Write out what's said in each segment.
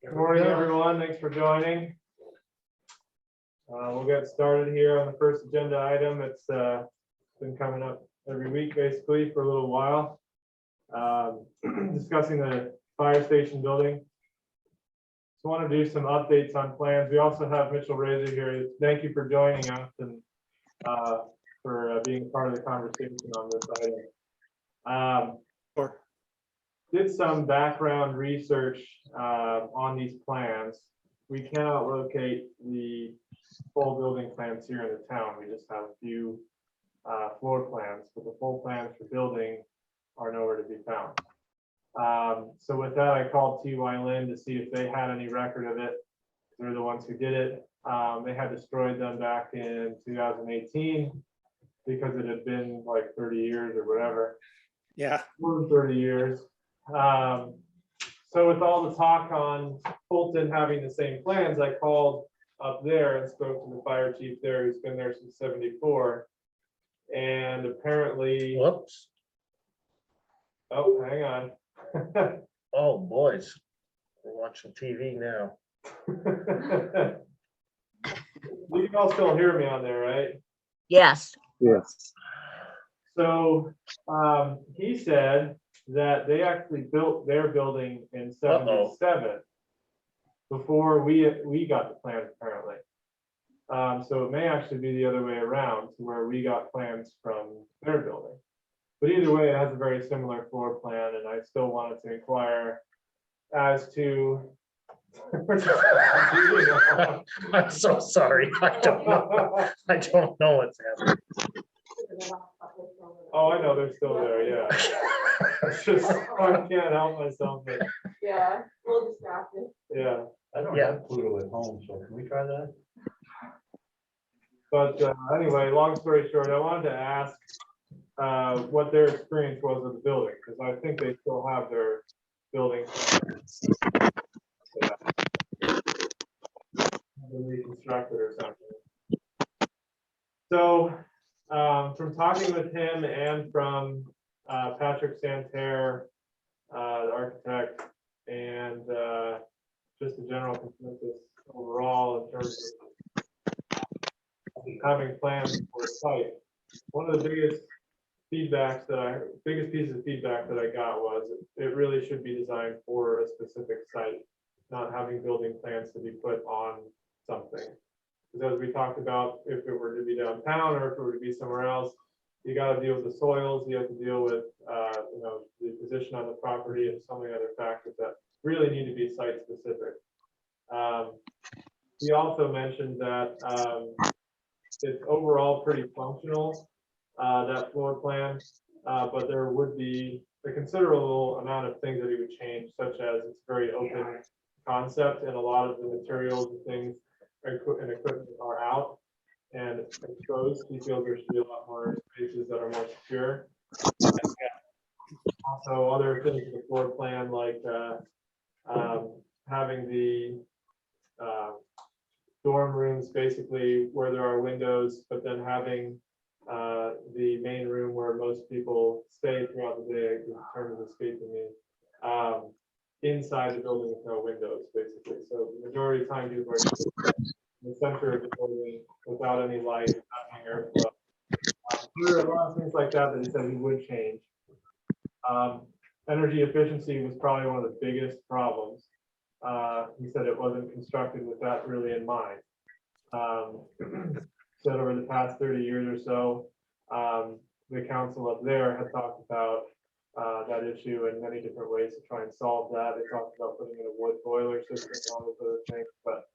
Good morning, everyone. Thanks for joining. We'll get started here on the first agenda item. It's been coming up every week, basically, for a little while. Discussing the fire station building. So I want to do some updates on plans. We also have Mitchell Razor here. Thank you for joining us and for being part of the conversation on this item. Sure. Did some background research on these plans. We cannot locate the full building plans here in the town. We just have a few floor plans, but the full plans for building are nowhere to be found. So with that, I called T.Y. Lin to see if they had any record of it. They're the ones who did it. They had destroyed them back in 2018 because it had been like 30 years or whatever. Yeah. More than 30 years. So with all the talk on Fulton having the same plans, I called up there and spoke to the fire chief there, who's been there since '74. And apparently, Whoops. oh, hang on. Oh, boys. We're watching TV now. You can all still hear me on there, right? Yes. Yes. So he said that they actually built their building in '77 before we got the plans, apparently. So it may actually be the other way around, to where we got plans from their building. But either way, it has a very similar floor plan, and I still wanted to inquire as to. I'm so sorry. I don't know. I don't know what's happening. Oh, I know they're still there. Yeah. It's just I can't help myself. But Yeah, a little distracted. yeah. I don't Yeah. have Pluto at home, so can we try that? But anyway, long story short, I wanted to ask what their experience was with the building, because I think they still have their building. Reconstructed or something. So from talking with him and from Patrick Santerre, the architect, and just a general consensus overall in terms of having plans for a site. One of the biggest pieces of feedback that I got was it really should be designed for a specific site, not having building plans to be put on something. Because as we talked about, if it were to be downtown or if it were to be somewhere else, you got to deal with the soils, you have to deal with the position on the property and so many other factors that really need to be site specific. He also mentioned that it's overall pretty functional, that floor plan, but there would be a considerable amount of things that he would change, such as it's very open concept and a lot of the materials and things and equipment are out and exposed. He feels there should be a lot more spaces that are more secure. Also, other things in the floor plan, like having the dorm rooms basically where there are windows, but then having the main room where most people stay throughout the day, in terms of escaping me, inside the building with no windows, basically. So the majority of the time, people are in the center of the building without any light, without any airflow. There are a lot of things like that that he said he would change. Energy efficiency was probably one of the biggest problems. He said it wasn't constructed with that really in mind. Said over the past 30 years or so, the council up there had talked about that issue in many different ways to try and solve that. They talked about putting in a wood boiler system and all those other things, but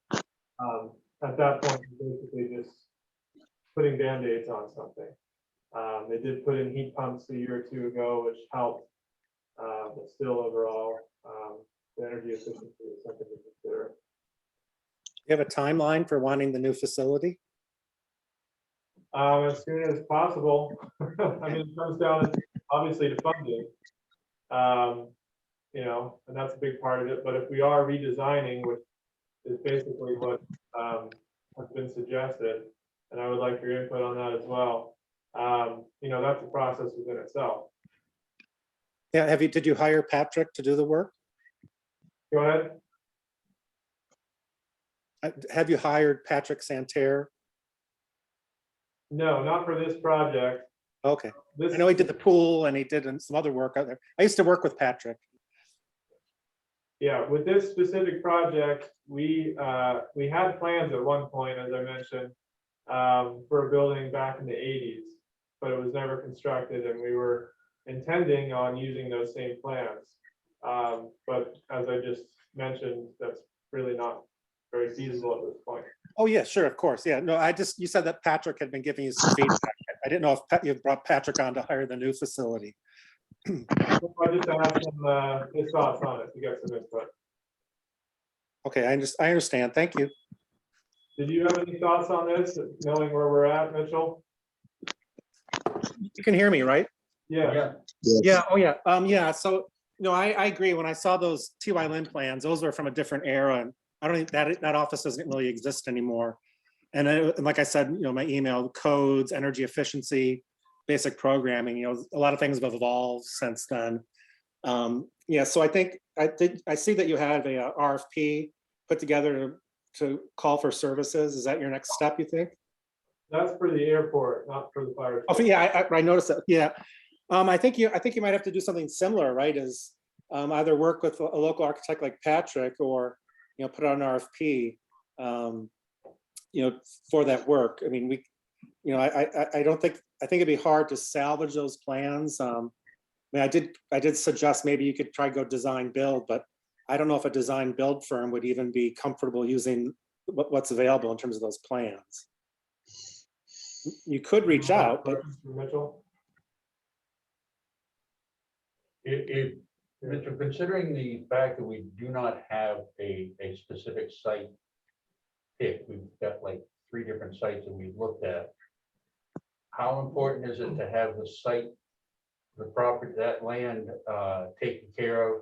at that point, basically just putting band-aids on something. They did put in heat pumps a year or two ago, which helped, but still overall, the energy efficiency is something to consider. You have a timeline for wanting the new facility? As soon as possible. I mean, it comes down obviously to funding, and that's a big part of it. But if we are redesigning, which is basically what has been suggested, and I would like your input on that as well. That's a process within itself. Yeah, did you hire Patrick to do the work? Go ahead. Have you hired Patrick Santerre? No, not for this project. Okay, This, I know he did the pool and he did some other work out there. I used to work with Patrick. yeah, with this specific project, we had plans at one point, as I mentioned, for a building back in the 80s, but it was never constructed, and we were intending on using those same plans. But as I just mentioned, that's really not very feasible at this point. Oh, yeah, sure, of course. Yeah, no, you said that Patrick had been giving you some feedback. I didn't know if you brought Patrick on to hire the new facility. I just asked him his thoughts on it to get some input. Okay, I understand. Thank you. Did you have any thoughts on this, knowing where we're at, Mitchell? You can hear me, right? Yeah. Yeah, oh yeah, yeah, so, no, I agree. When I saw those TY Lin plans, those were from a different era, and I don't think that office doesn't really exist anymore. And like I said, my email, codes, energy efficiency, basic programming, a lot of things have evolved since then. Yeah, so I see that you have a RFP put together to call for services. Is that your next step, you think? That's for the airport, not for the fire. Oh, yeah, I noticed that. Yeah, I think you might have to do something similar, right? Is either work with a local architect like Patrick, or put out an RFP, for that work. I mean, I don't think it'd be hard to salvage those plans. I mean, I did suggest maybe you could try go design build, but I don't know if a design build firm would even be comfortable using what's available in terms of those plans. You could reach out, but Mitchell? Mitchell, considering the fact that we do not have a specific site pick, we've got like 3 different sites that we've looked at. How important is it to have the site, the property, that land taken care of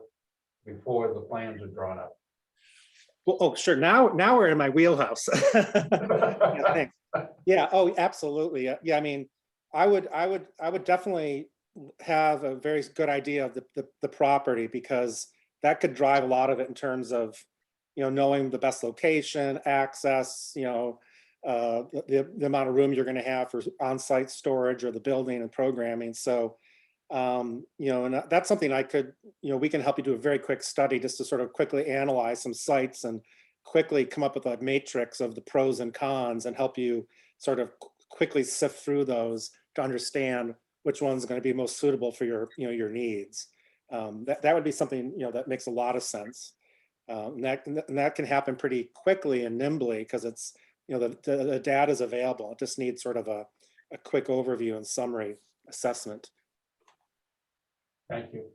before the plans are drawn up? well, oh, sure. Now we're in my wheelhouse. Yeah, thanks. Yeah. Oh, absolutely. Yeah. I mean, I would definitely have a very good idea of the property, because that could drive a lot of it in terms of, knowing the best location, access, the amount of room you're going to have for on-site storage, or the building and programming. So, and that's something I could, we can help you do a very quick study just to sort of quickly analyze some sites and quickly come up with a matrix of the pros and cons, and help you sort of quickly sift through those to understand which one's going to be most suitable for your, your needs. That would be something, that makes a lot of sense. And that can happen pretty quickly and nimbly, because it's, the data is available. It just needs sort of a quick overview and summary assessment. Thank you.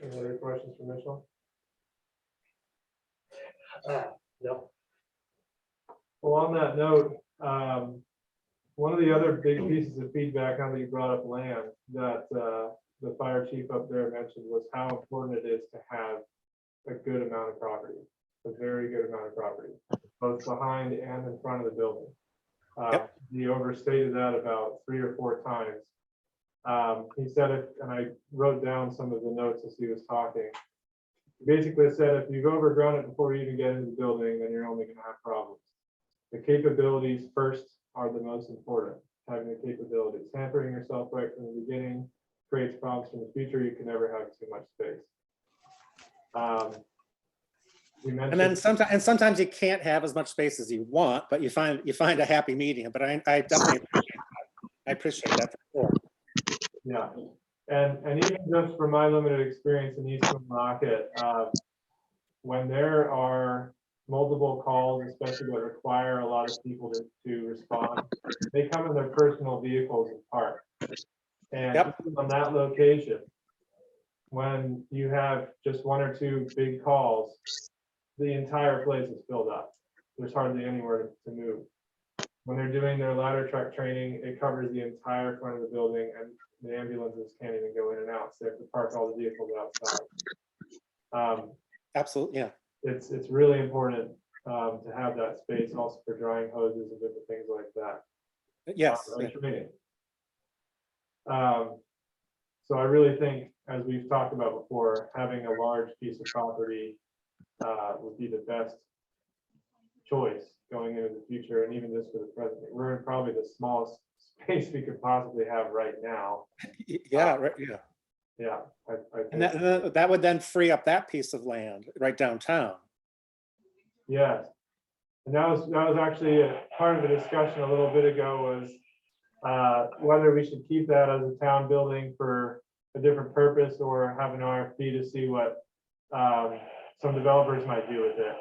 Any other questions for Mitchell? No. Well, on that note, one of the other big pieces of feedback, now that you brought up land, that the fire chief up there mentioned, was how important it is to have a good amount of property, a very good amount of property, both behind and in front of the building. Yep. He overstated that about 3 or 4 times. He said it, and I wrote down some of the notes as he was talking. He basically said, if you've overgrown it before you even get into the building, then you're only going to have problems. The capabilities first are the most important. Having the capabilities, hampering yourself right from the beginning creates problems in the future. You can never have too much space. You And then mentioned, sometimes you can't have as much space as you want, but you find a happy medium. But I definitely appreciate that for sure. yeah, and even just from my limited experience in East Rocket, when there are multiple calls, especially that require a lot of people to respond, they come in their personal vehicles and park. And Yep. even on that location, when you have just 1 or 2 big calls, the entire place is filled up. There's hardly anywhere to move. When they're doing their ladder truck training, it covers the entire front of the building, and the ambulances can't even go in and out, so they have to park all the vehicles outside. Absolutely, yeah. It's really important to have that space also for drying hoses and different things like that. Yes. And training. So I really think, as we've talked about before, having a large piece of property would be the best choice going into the future, and even just for the present. We're in probably the smallest space we could possibly have right now. Yeah, right, yeah. Yeah, I And think, that would then free up that piece of land right downtown. yes. And that was actually a part of the discussion a little bit ago was whether we should keep that as a town building for a different purpose or have an RFP to see what some developers might do with it.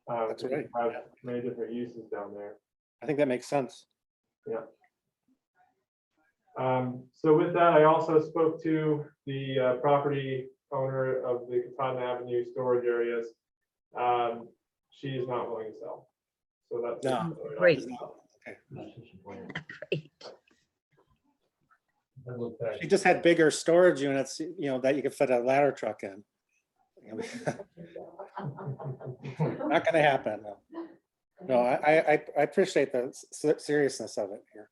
That's We right, Have yeah. many different uses down there. I think that makes sense. So with that, I also spoke to the property owner of the Cotton Avenue storage areas. She is not willing to sell. So that's. No. Great. That's disappointing. Great. I look back, She just had bigger storage units, that you could fit a ladder truck in. Not gonna happen. No. No, I appreciate the seriousness of it here.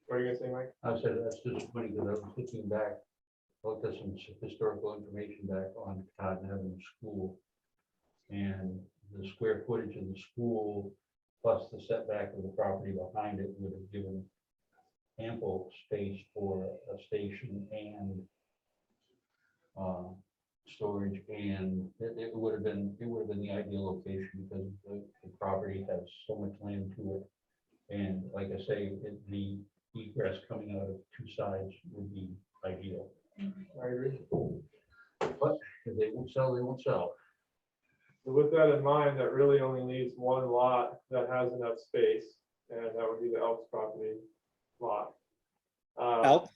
What are you gonna say, Mike? I said, that's disappointing because I was looking back, looked at some historical information back on Cotton Avenue School. And the square footage of the school plus the setback of the property behind it would have given ample space for a station and storage, and it would have been the ideal location because the property has so much land to it. And like I say, the egress coming out of two sides would be ideal. I agree. But if they won't sell, they won't sell. So with that in mind, that really only leaves one lot that has enough space, and that would be the Elks property lot. Elk,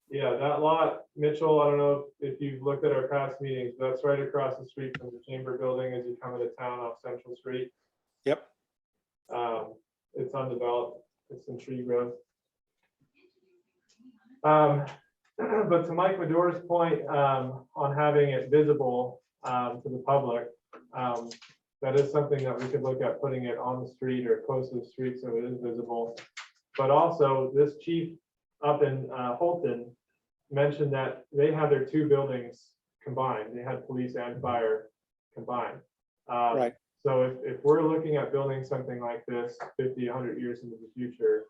Yeah, that lot, Mitchell, I don't know if you've looked at our past meetings, but that's right across the street from the Chamber Building as you come into town off Central Street. yep. It's undeveloped, it's in tree growth. But to Mike Medore's point, on having it visible, to the public, that is something that we could look at, putting it on the street or close to the street so it is visible. But also, this chief up in Holton mentioned that they had their two buildings combined. They had police and fire combined. Right. So if we're looking at building something like this 50, 100 years into the future,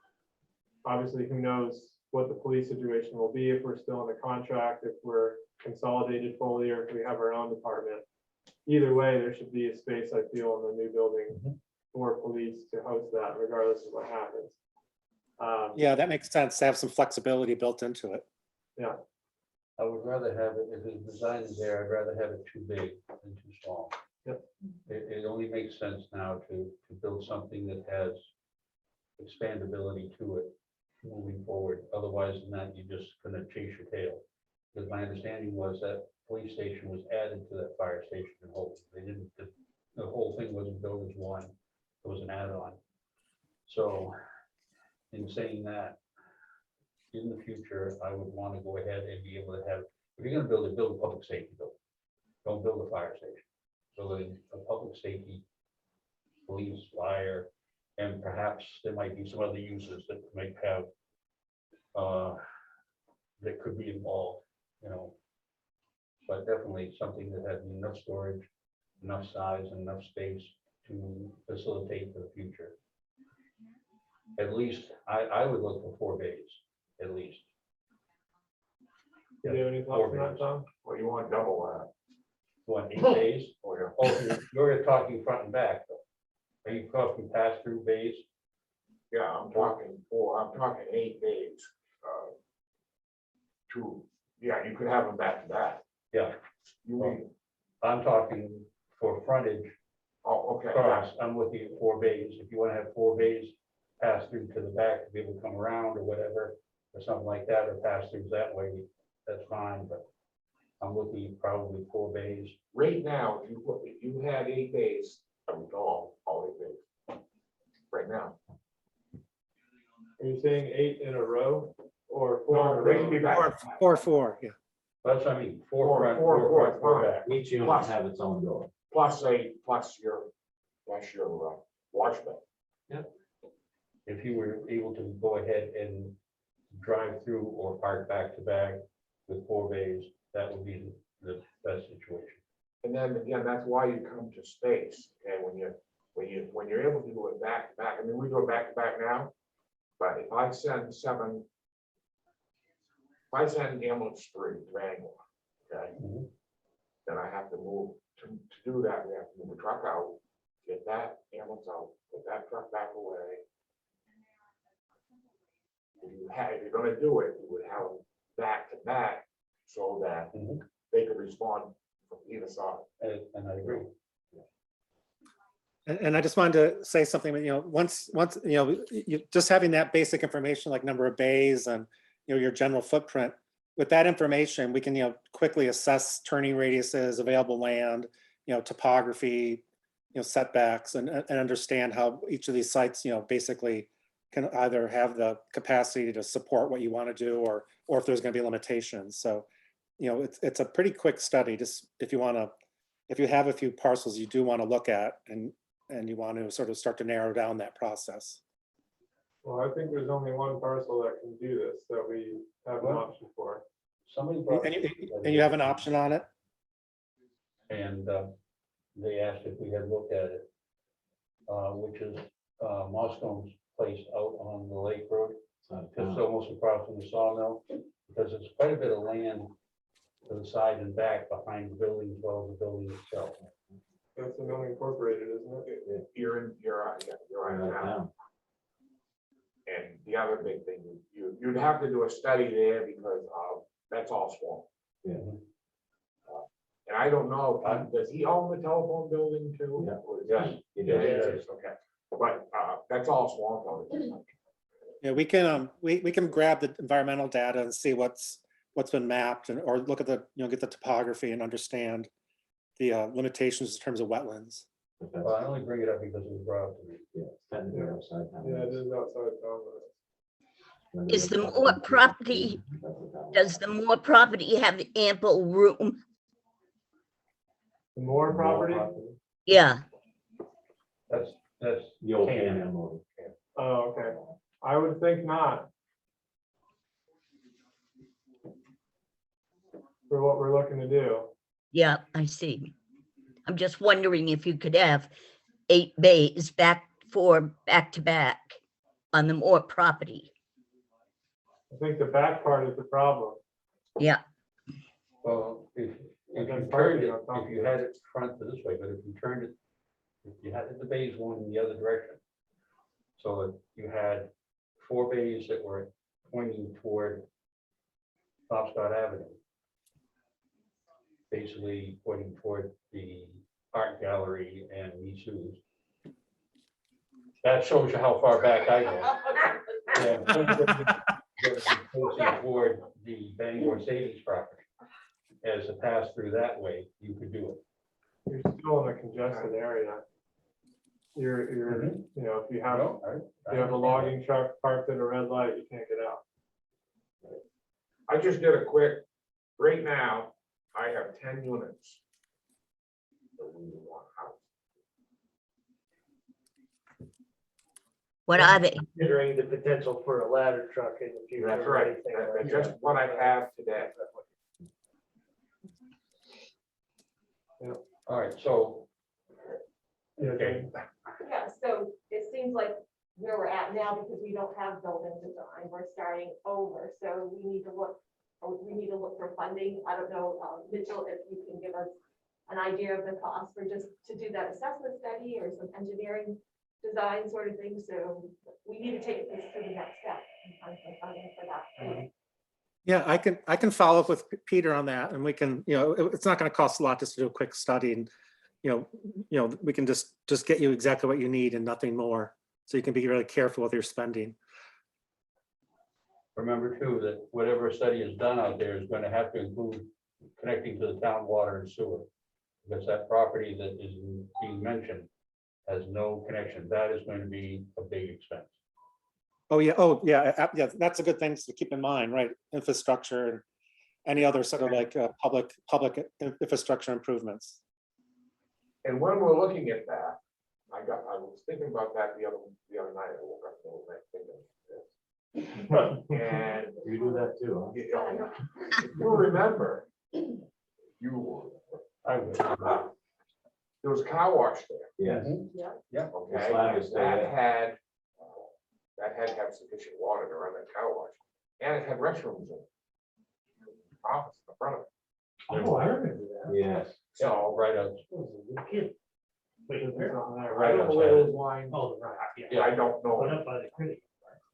obviously, who knows what the police situation will be, if we're still in the contract, if we're consolidated fully, or if we have our own department. Either way, there should be a space, I feel, in the new building for police to host that, regardless of what happens. Yeah, that makes sense to have some flexibility built into it. Yeah, I would rather have it, if the design is there, I'd rather have it too big than too small. Yep. It only makes sense now to build something that has expandability to it moving forward. Otherwise than that, you're just gonna chase your tail. Because my understanding was that police station was added to that fire station in Holton. They didn't, the whole thing wasn't built as one, it was an add-on. So in saying that, in the future, I would want to go ahead and be able to have, if you're gonna build a public safety building. Don't build a fire station. Build a public safety, police, fire, and perhaps there might be some other uses that might have, that could be involved, But definitely something that has enough storage, enough size, and enough space to facilitate for the future. At least, I would look for 4 bays, at least. do you have any thoughts on that, Tom? Well, you want double that. What, 8 bays? Oh, yeah. Oh, you're talking front and back, though. Are you talking pass-through bays? Yeah, I'm talking 8 days. You could have them back to back. Yeah, You mean, I'm talking for frontage oh, okay. across, I'm looking at 4 bays. If you want to have 4 bays pass through to the back to be able to come around or whatever, or something like that, or pass throughs that way, that's fine, but I'm looking at probably 4 bays. Right now, if you had 8 days, I would go all 8 days. Right now. Are you saying 8 in a row or 4 in a No, they can be row? back. Four, yeah. That's what I mean, 4 front, Four, 4 four, front, 4 fine. back. Each unit Plus- have its own door. Plus your watchman. If you were able to go ahead and drive through or park back to back with 4 bays, that would be the best situation. And then again, that's why you come to space, okay, when you're able to do it back to back, I mean, we do it back to back now. But if I send ambulance 3 to Bangor, okay? Mhm. Then I have to move, to do that, we have to move the truck out, get that ambulance out, put that truck back away. If you're gonna do it, you would have them back to back so that Mhm. they could respond from either side. And I agree. And I just wanted to say something, once, just having that basic information, like number of bays and, your general footprint, with that information, we can, quickly assess turning radiuses, available land, topography, setbacks, and understand how each of these sites, basically can either have the capacity to support what you want to do, or if there's going to be limitations. So, it's a pretty quick study, just if you have a few parcels you do want to look at, and you want to sort of start to narrow down that process. Well, I think there's only one parcel that can do this, that we have an option for. Somebody brought. And you have an option on it? And they asked if we had looked at it, which is Moscone's place out on the Lake Road. It's almost across from the sawmill, because it's quite a bit of land to the side and back behind the building as well as the building itself. That's an unincorporated, isn't it? You're right now. And the other big thing, you'd have to do a study there because that's all swamp. Yeah. And I don't know, does he own the telephone building too? Yes. He does, okay. But that's all swamp out there. Yeah, we can grab the environmental data and see what's been mapped, or look at the, get the topography and understand the limitations in terms of wetlands. Well, I only bring it up because it was brought up to me. Yeah, it is outside town. Is the more property, does the more property have ample room? More property? Yeah, That's The old Can. Can-Am motor. Oh, okay. I would think not. For what we're looking to do. yeah, I see. I'm just wondering if you could have 8 bays back to back on the more property. I think the back part is the problem. Yeah, Well, if And you then turned parking it, on top if of you it. had it front to this way, but if you turned it, if you had the bays going in the other direction. So that you had 4 bays that were pointing toward Scott Avenue. Basically pointing toward the art gallery and Misu's. That shows you how far back I go. Yeah. Facing toward the Bangor Sadie's property. As a pass through that way, you could do it. You're still in a congested area. You're, if you have a logging truck parked at a red light, you can't get out. I just did a quick, right now, I have 10 units. that we want out. what are they? Considering the potential for a ladder truck in the future. That's or right, anything that's like just that. what I have today. All right, so, Yeah, okay, Yeah, so it seems like where we're at now, because we don't have building design, we're starting over, so we need to look for funding. I don't know, Mitchell, if you can give us an idea of the cost for just to do that assessment study or some engineering design sort of thing, so we need to take this to the next step and find some funding for that. Yeah, I can follow up with Peter on that, and we can, it's not going to cost a lot just to do a quick study, and we can just get you exactly what you need and nothing more, so you can be really careful with your spending. remember too, that whatever study is done out there is going to have to include connecting to the town water and sewer. Because that property that is being mentioned has no connection. That is going to be a big expense. Oh, yeah, that's a good thing to keep in mind, right? Infrastructure and any other sort of like public infrastructure improvements. And when we're looking at that, I was thinking about that the other night. I woke up the whole night thinking of this. And You do that too, huh? you remember, I would. There was a car wash there, Yes. Yeah. okay? slab and is still there. That had to have sufficient water to run that car wash, and it had restrooms in it. Office in the front of it. Oh, I remember that. Yes. So, Right out. Kid. Wait, There's where? something there, I right? don't know where those lines, Oh, right, yeah. Yeah. I don't know. Went up by the critic.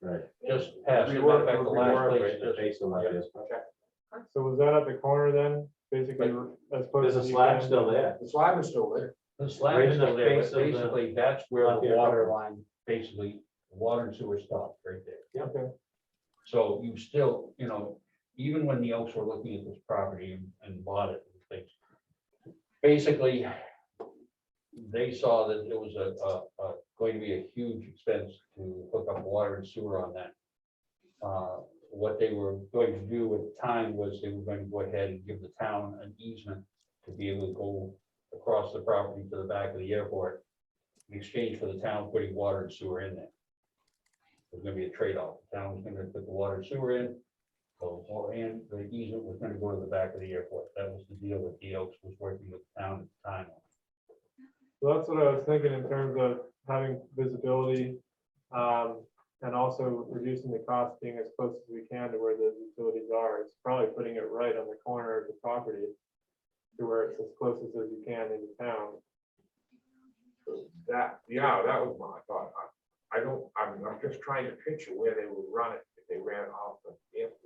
Right. Just past, We as a were- matter of fact, the we last were place, Right in the just- face of like this. So was that at the corner then, basically, as opposed There's to? a you slab can- still there. The slab is still there. the slab Right is in the still there, face but of the basically, that's where the Lafayette water property. line, basically, water and sewer stopped right there. Okay, So you still, you know, even when the Oaks were looking at this property and bought it, and things, basically, they saw that it was going to be a huge expense to hook up water and sewer on that. What they were going to do at the time was they were going to go ahead and give the town an easement to be able to go across the property to the back of the airport in exchange for the town putting water and sewer in there. There's gonna be a trade-off. The town was gonna put the water and sewer in, and the easement was gonna go to the back of the airport. That was the deal that the Oaks was working with the town at the time. so that's what I was thinking in terms of having visibility, and also reducing the cost, being as close as we can to where the utilities are. It's probably putting it right on the corner of the property to where it's as close as you can into town. That was my thought. I'm just trying to picture where they would run it if they ran off the airport.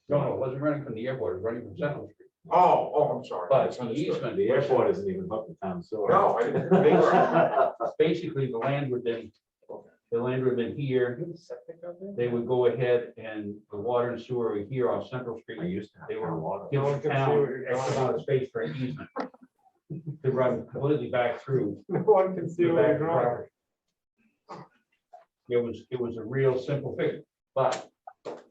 No, it wasn't running from the airport, it was running from Central Street. Oh, I'm sorry. But the Misunderstood. easement, The airport isn't even hooked to town sewer. No, I didn't. They were. basically, the land would then here. They would go ahead and the water and sewer were here on Central I Street. used to have They were town water. Give No one the can see town what you're X drawing. amount of space for an easement to run completely back through No one can see the what back you're of the drawing. property. It was a real simple figure, but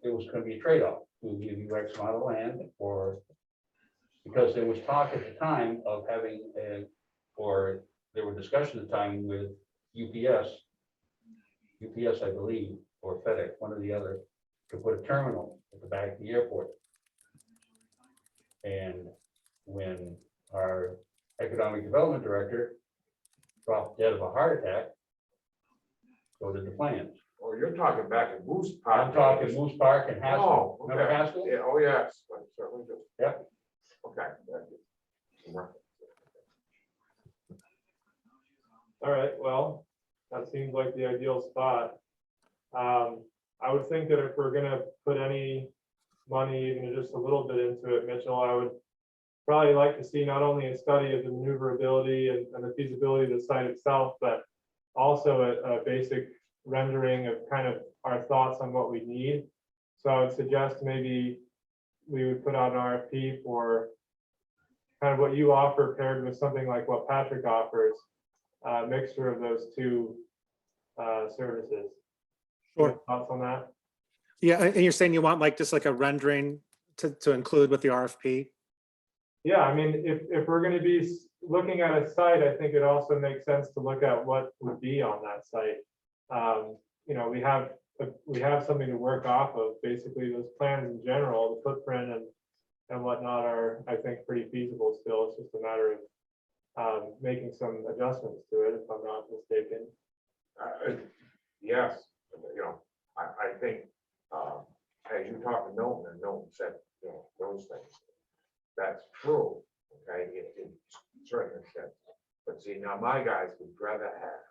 it was gonna be a trade-off. We'll give you X amount of land or, because there was talk at the time of having or there were discussions at the time with UPS, I believe, or FedEx, one or the other, to put a terminal at the back of the airport. And when our economic development director dropped dead of a heart attack, so did the plans. Oh, you're talking back in Moose Park. I'm talking Moose Park and Haskell. Oh, Remember okay. Haskell? Yeah, oh, yes, I certainly do. Yep. Okay. that is some reference. All right, well, that seems like the ideal spot. I would think that if we're gonna put any money, even just a little bit into it, Mitchell, I would probably like to see not only a study of the maneuverability and the feasibility of the site itself, but also a basic rendering of kind of our thoughts on what we need. So I would suggest maybe we would put out an RFP for kind of what you offer paired with something like what Patrick offers, a mixture of those two services. Sure. Any thoughts on that? Yeah, and you're saying you want like just like a rendering to include with the RFP? Yeah, I mean, if we're gonna be looking at a site, I think it also makes sense to look at what would be on that site. You know, we have something to work off of. Basically, those plans in general, the footprint and whatnot are, I think, pretty feasible still. It's just a matter of making some adjustments to it, if I'm not mistaken. Yes, you know, I think, as you talked to Milton, and Milton said, you know, those things, that's true, okay, in certain extent. But see, now my guys would rather have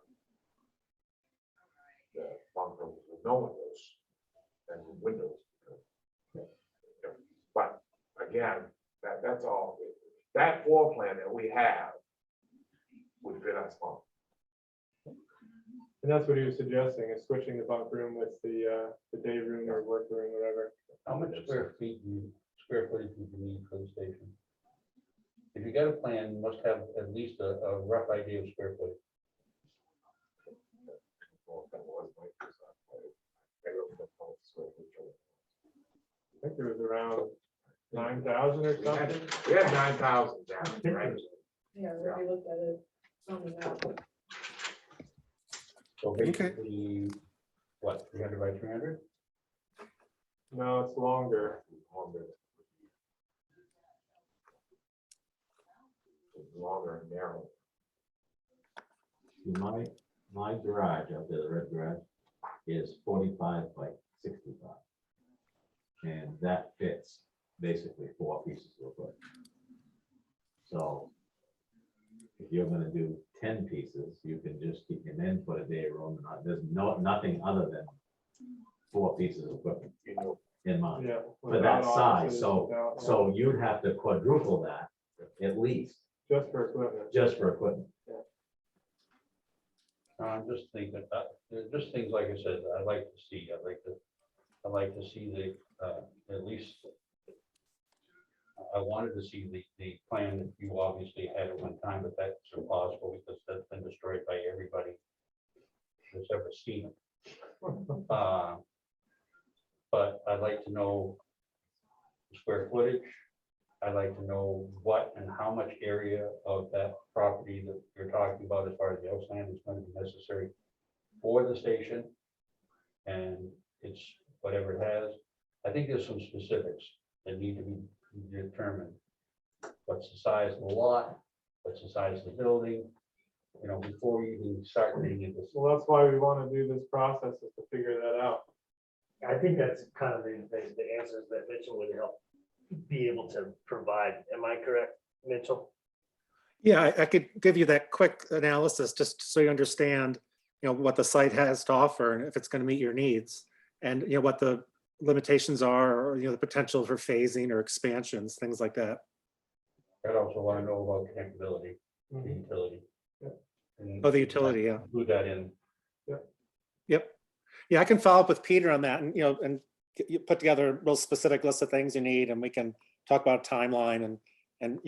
the bunk rooms with no windows than with windows. But again, that's all, that floor plan that we have would fit us fine. And that's what he was suggesting, is switching the bunk room with the day room or work room, whatever. How much square footage do you need for the station? If you got a plan, you must have at least a rough idea of square footage. I think it was around 9,000 or something. We had 9,000 down, right? Yeah, we already looked at it. On the map. So Okay. basically, what, 300 by 300? No, it's longer. longer and narrower. My garage out there, the red garage, is 45 by 65. And that fits basically 4 pieces of equipment. So if you're gonna do 10 pieces, you can just keep and then put a day room. There's nothing other than 4 pieces of equipment You know, in mind. Yeah. For that without size, offices, so, without- so you'd have to quadruple that at least, Just for equipment. just for equipment. I'm just thinking, there's just things like I said, I'd like to see, I'd like to see at least. I wanted to see the plan that you obviously had at one time, but that's impossible because that's been destroyed by everybody who's ever seen it. But I'd like to know the square footage. I'd like to know what and how much area of that property that you're talking about as far as the outline is going to be necessary for the station. And it's whatever it has. I think there's some specifics that need to be determined. What's the size of the lot? What's the size of the building? You know, before you even start getting into this. Well, that's why we want to do this process, is to figure that out. I think that's kind of the answers that Mitchell would help be able to provide. Am I correct, Mitchell? Yeah, I could give you that quick analysis just so you understand, what the site has to offer and if it's going to meet your needs, and what the limitations are, or the potential for phasing or expansions, things like that. I'd also want to know about connectability, the Mhm. utility. Yeah. And Oh, the utility, yeah. include that in. Yep. Yeah, I can follow up with Peter on that and, and you put together a real specific list of things you need, and we can talk about a timeline and and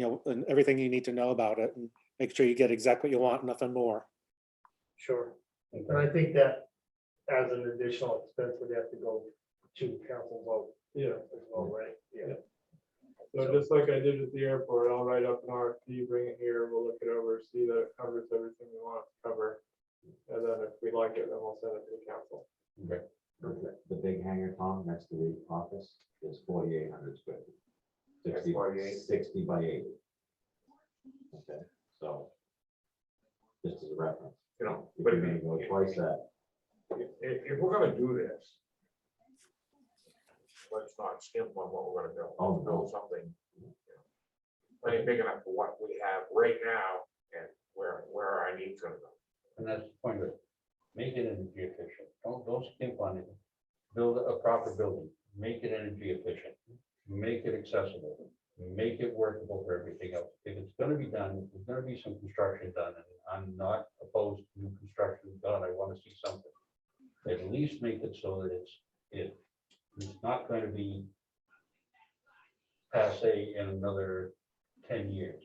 everything you need to know about it, and make sure you get exactly what you want, nothing more. Sure. And I think that as an additional expense, would have to go to council vote Yeah. as well, right? Yeah. So just like I did at the airport, I'll write up an RFP, bring it here, we'll look it over, see that it covers everything we want it to cover. And then if we like it, then we'll send it to the council. Okay. The big hangar, Tom, next to the office is 4,800 square feet. That's 60 48. 60 by 80. Okay, so just as a reference, You know, if but you're gonna go twice that, if we're gonna do this, let's not skimp on what we're gonna build. Oh, no. Build something, plenty big enough for what we have right now and where our needs gonna go. And that's the point of it. Make it energy efficient. Don't skimp on it. Build a proper building. Make it energy efficient. Make it accessible. Make it workable for everything else. If it's gonna be done, if there's gonna be some construction done, and I'm not opposed to new construction done, I wanna see something. At least make it so that it's not gonna be passé in another 10 years.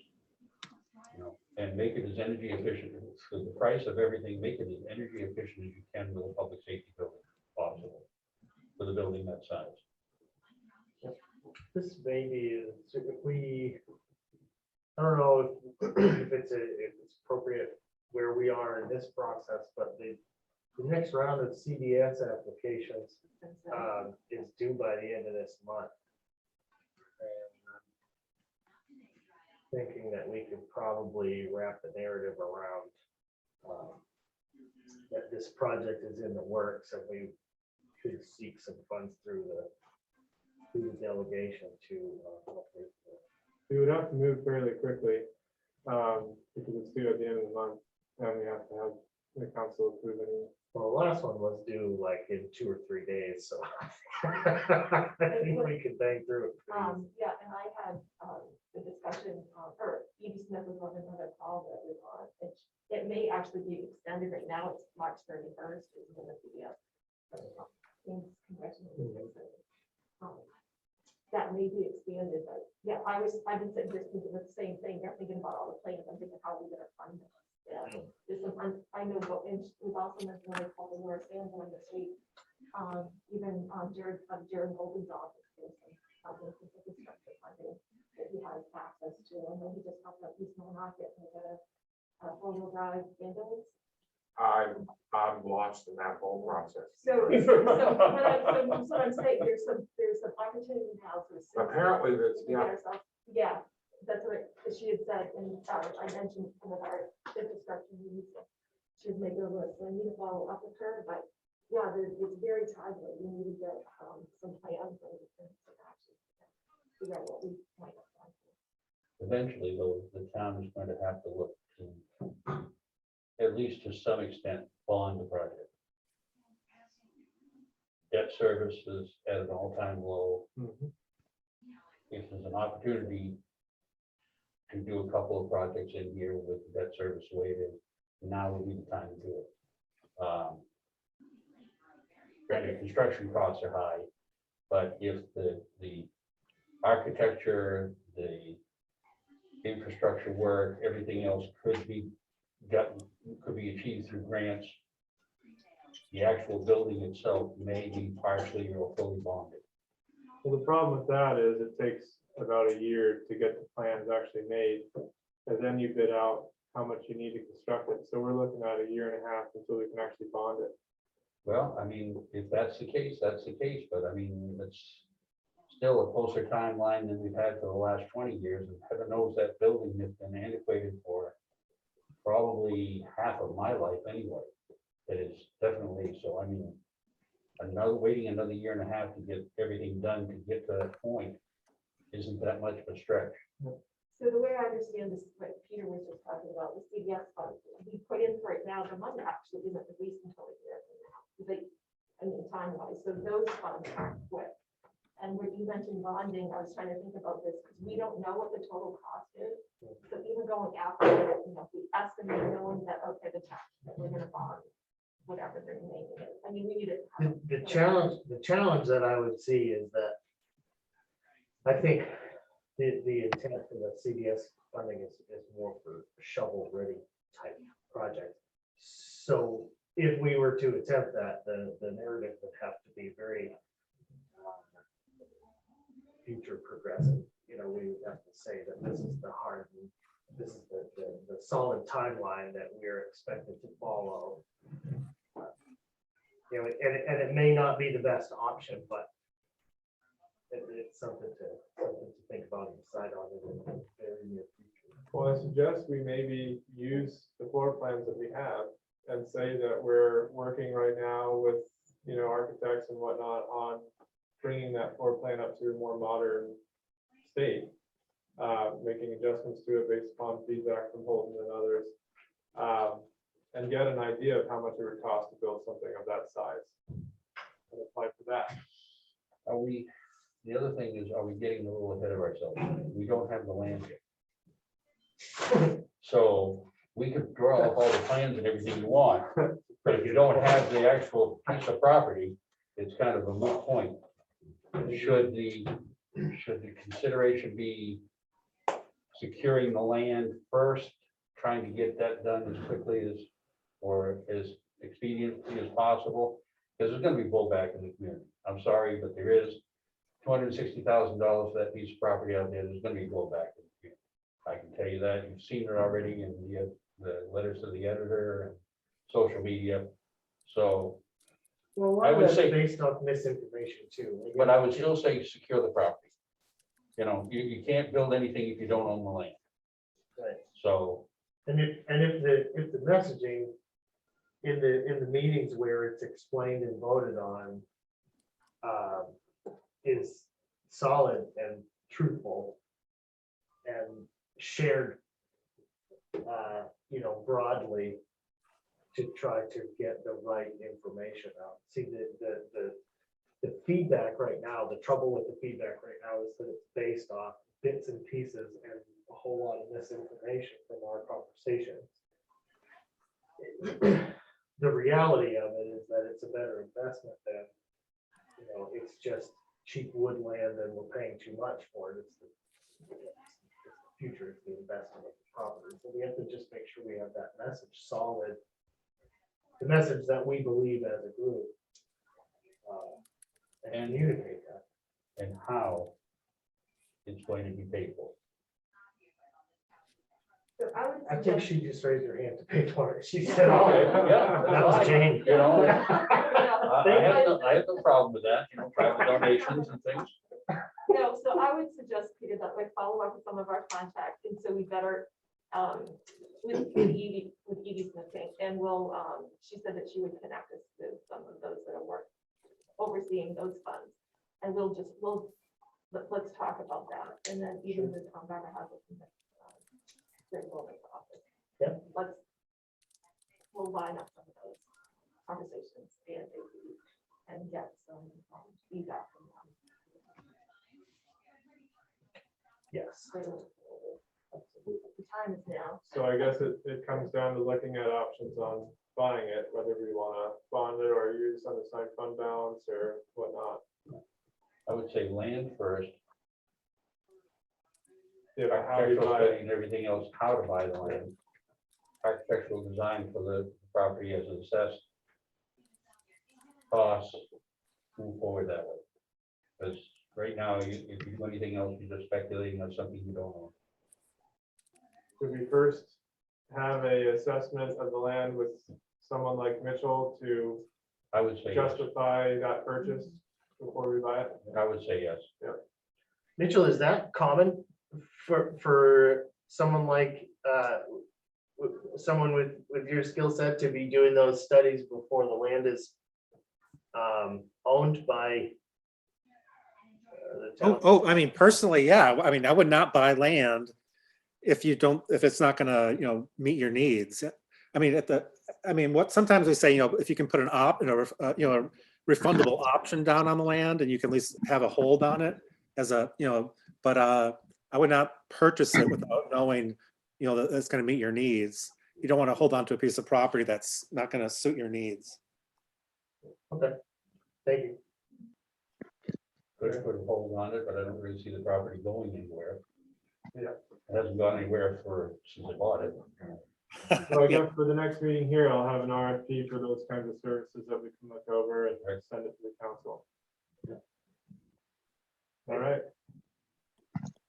And make it as energy efficient, because the price of everything, make it as energy efficient as you can with a public safety building possible, with a building that size. This maybe is, if we, I don't know if it's appropriate where we are in this process, but the next round of CDS applications is due by the end of this month. And I'm thinking that we could probably wrap the narrative around that this project is in the works, and we could seek some funds through the delegation to help pay for it. We would have to move fairly quickly, because it's due at the end of the month, and we have to have the council approve it. Well, the last one was due like in 2 or 3 days, so I think we could bang through it. pretty easy. Yeah, and I had the discussion, or Evie Smith was on another call that was on, it may actually be extended. Right now, it's March 31st, is when the CBS. That may be expanded, but yeah, I've been sitting here thinking the same thing. They're thinking about all the plans. I'm thinking, how are we gonna fund this? Yeah, there's some, I know, and we've also been really calling where Sam's going this week. Even Jared Golden's office, there's some infrastructure funding that he has access to. I know he just helped out East Market and get a four-wheel drive ambulance. I'm lost in that whole process. So what I'm saying, there's some opportunity now for. Apparently, there's, to get ourselves- Yeah, that's what she had said, and I mentioned some of our infrastructure needs. She would make a list, so I need to follow up with her, but yeah, it's very timely. We need to get some plans and some actions. Figure out what we might have done. Eventually, though, the town is going to have to look to, at least to some extent, bond the project. Debt service is at an all-time low. If there's an opportunity to do a couple of projects in here with the debt service the way it is, now would be the time to do it. Granted, construction costs are high, but if the architecture, the infrastructure work, everything else could be achieved through grants, the actual building itself may be partially or fully bonded. Well, the problem with that is it takes about a year to get the plans actually made. And then you bid out how much you need to construct it. So we're looking at a year and a half until we can actually bond it. Well, I mean, if that's the case, that's the case, but I mean, it's still a closer timeline than we've had for the last 20 years, and heaven knows that building has been antiquated for probably half of my life anyway. It is definitely, so I mean, waiting another year and a half to get everything done to get to that point isn't that much of a stretch. So the way I understand this, what Peter was just talking about, the CDS fund, we put in for it now, the money actually isn't released until a year from now. Like, I mean, time-wise, so those funds aren't quick. And when you mentioned bonding, I was trying to think about this, because we don't know what the total cost is. So even going after it, you know, if we estimate knowing that, okay, the tax that we're gonna bond, whatever the remaining is, I mean, we need it. The challenge that I would see is that I think the intent for the CDS funding is more for shovel-ready type projects. So if we were to attempt that, the narrative would have to be very future progressive. You know, we would have to say that this is the hard, this is the solid timeline that we're expected to follow. You know, and it may not be the best option, but it's something to think about and decide on in the very near future. Well, I suggest we maybe use the floor plans that we have and say that we're working right now with, you know, architects and whatnot on bringing that floor plan up to a more modern state, making adjustments to it based upon feedback from Holton and others, and get an idea of how much it would cost to build something of that size and apply for that. The other thing is, are we getting a little ahead of ourselves? We don't have the land yet. So we could draw up all the plans and everything you want, but if you don't have the actual piece of property, it's kind of a moot point. Should the consideration be securing the land first, trying to get that done as quickly as, or as expediently as possible? Because there's going to be blowback in the community. I'm sorry, but there is $260,000 for that piece of property out there. There's going to be blowback in the community. I can tell you that. You've seen it already in the letters to the editor and social media. So, Well, I would that's say- based on misinformation too. but I would still say secure the property. You know, you can't build anything if you don't own the land. Right. So, And if the messaging in the meetings where it's explained and voted on is solid and truthful and shared, you know, broadly to try to get the right information out. See, the feedback right now, the trouble with the feedback right now is that it's based off bits and pieces and a whole lot of misinformation from our conversations. The reality of it is that it's a better investment than, you know, it's just cheap woodland and we're paying too much for it. It's the future, it's the investment of the property. So we have to just make sure we have that message solid, the message that we believe as a group, and communicate that. and how it's going to be paid for. So I would I think suggest, she just raised her hand to pay for it. She said, "Oh, Yeah, that was Jane." You know, no, I have no problem with that, you know, private donations and things. no, so I would suggest, Peter, that by follow up with some of our contacts, and so we better, with Edie Smith, and we'll, she said that she would connect us with some of those that are overseeing those funds. And let's talk about that, and then even with Tom Barber has it in their building office. Yep. We'll line up some of those conversations and get some feedback from them. Yes. The time is now. So I guess it comes down to looking at options on buying it, whether we want to bond it or use unassigned fund balance or whatnot. I would say land first, Yeah, but how we architectural buy study it. and everything else, how to buy the land. Architectural design for the property as assessed. Costs, move forward that way. Because right now, if you do anything else, you're just speculating on something you don't know. Should we first have a assessment of the land with someone like Mitchell to I would say, yes. justify that purchase before we buy it? I would say yes. Mitchell, is that common for someone like, someone with your skill set to be doing those studies before the land is owned by the town? I mean, personally, yeah. I mean, I would not buy land if it's not gonna, meet your needs. I mean, what sometimes we say, if you can put a refundable option down on the land and you can at least have a hold on it as but I would not purchase it without knowing, that it's gonna meet your needs. You don't want to hold on to a piece of property that's not gonna suit your needs. Okay, thank you. Could put a hold on it, but I don't really see the property going anywhere. Yeah. It hasn't gone anywhere since I bought it. So I Yeah. guess for the next meeting here, I'll have an RFP for those kinds of services that we can look over and send it to the council. All right.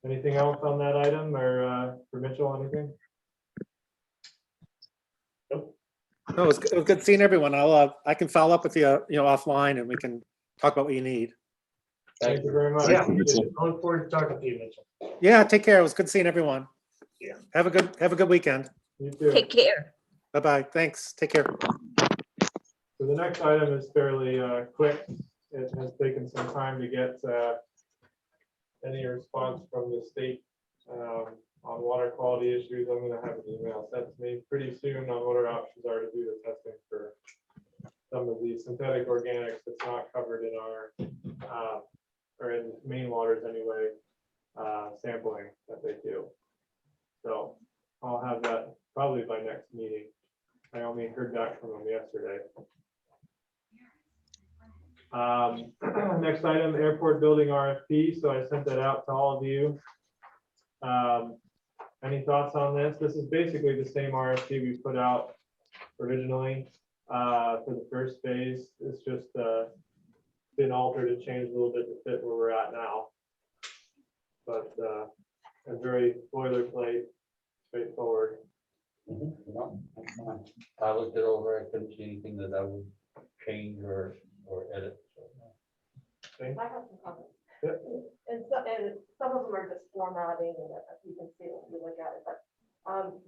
Anything else on that item or for Mitchell, anything? No, it was good seeing everyone. I can follow up with you, offline and we can talk about what you need. Thank you very much. Yeah, I look forward to talking to you, Mitchell. Yeah, take care. It was good seeing everyone. Yeah. Have a good weekend. You too. Take care. Bye-bye. Thanks. Take care. So the next item is fairly quick. It has taken some time to get any response from the state on water quality issues. I'm gonna have an email sent to me pretty soon on what our options are to do the testing for some of these synthetic organics that's not covered in our or in main waters anyway, sampling that they do. So I'll have that probably by next meeting. I only heard back from them yesterday. Next item, airport building RFP. So I sent that out to all of you. Any thoughts on this? This is basically the same RFP we put out originally for the first phase. It's just been altered and changed a little bit to fit where we're at now. But a very boilerplate, straightforward. No, that's fine. I looked it over, I couldn't see anything that I would change or edit. So, no. I have some comments. Yep. And some of them are just formatting, and you can see it when you look at it, but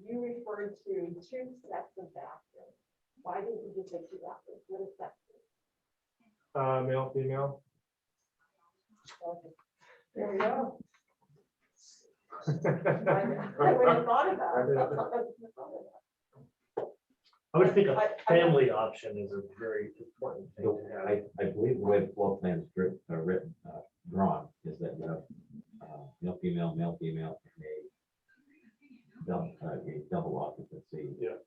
you referred to 2 sets of bathrooms. Why didn't you just say 2 bathrooms? What is that? Male, female. Okay. There we go. I wouldn't have thought about it. I would think a family option is a very important thing So to have. I believe the way the floor plan is drawn is that you have male, female, and a double occupancy. Yeah.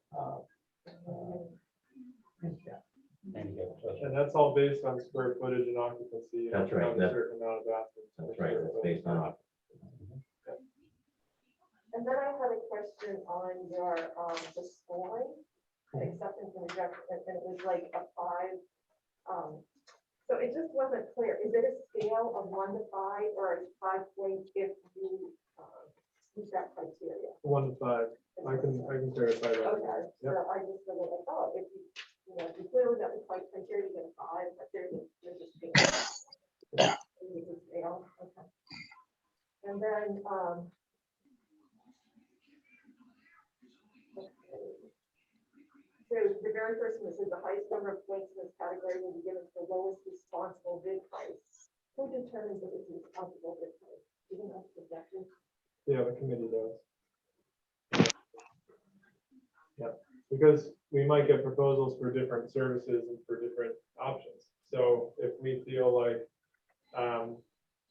Handicap. And, yeah, so- And that's all based on square footage and occupancy. You have That's to right, have a that- certain amount of bathrooms. That's right, that's based on occupancy. And then I had a question on your, the scoring, acceptance and rejection, and it was like a 5. So it just wasn't clear. Is it a scale of 1 to 5 or is 5 points if you meet that criteria? 1 to 5. I can verify that. Okay, so I just feel like, oh, if if you clearly got the criteria, you get a 5, but there's a scale. There's a scale, okay. And then then, so the very first one says the highest number of points in this category will be given to the lowest responsible bid price. Who determines if it's a responsible bid price? Even though it's subjective? Yeah, the committee does. Yeah, because we might get proposals for different services and for different options. So if we feel like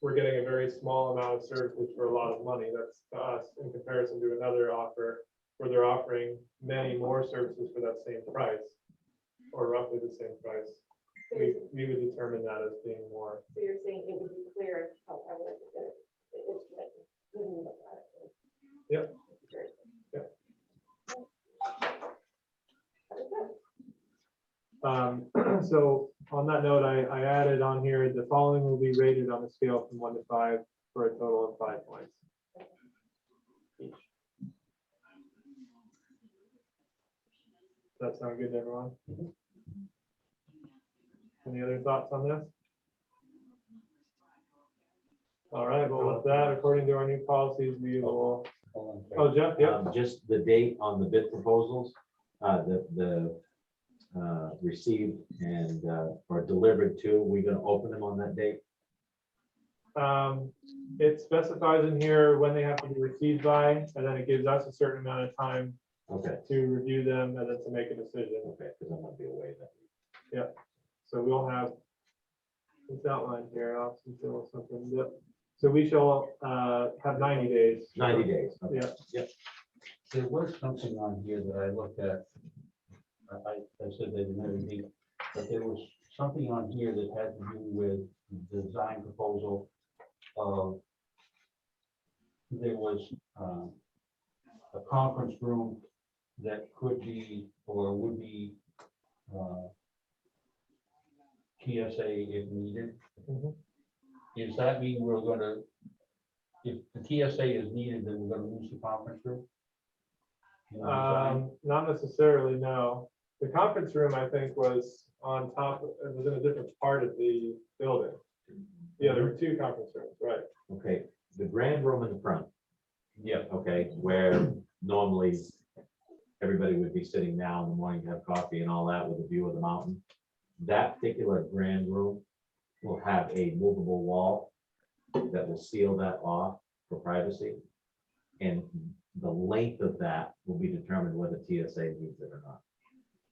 we're getting a very small amount of services for a lot of money, that's to us in comparison to another offer where they're offering many more services for that same price or roughly the same price. So We would determine that as being more. so you're saying it would be clear however it's written. When you look at it. Yep. Very good. Yep. That is good. So on that note, I added on here, the following will be rated on a scale from 1 to 5 for a total of 5 points. Each. Does that sound good to everyone? Any other thoughts on this? All right, well, with that, according to our new policies, we will, Hold on. oh, Jeff, yeah. Just the date on the bid proposals, the received and, or delivered to, we're gonna open them on that date? It specifies in here when they have to be received by, and then it gives us a certain amount of time Okay, to review them and then to make a decision. okay, because I'm gonna be away that week. So we'll have, it's outlined here, I'll see if there was something, yep. So we shall have 90 days. 90 days. Okay. Yeah. There was something on here that I looked at. I said they didn't have anything, but there was something on here that had to do with the design proposal of there was a conference room that could be or would be TSA if needed. Mhm. Does that mean we're gonna, if the TSA is needed, then we're gonna lose the conference room? You know what I'm saying? Not necessarily, no. The conference room, I think, was on top, it was in a different part of the building. Yeah, there were 2 conference rooms, right? Okay, the grand room in the front, Yeah, okay, where normally everybody would be sitting now in the morning to have coffee and all that with a view of the mountain. That particular grand room will have a movable wall that will seal that off for privacy. And the length of that will be determined whether TSA needs it or not.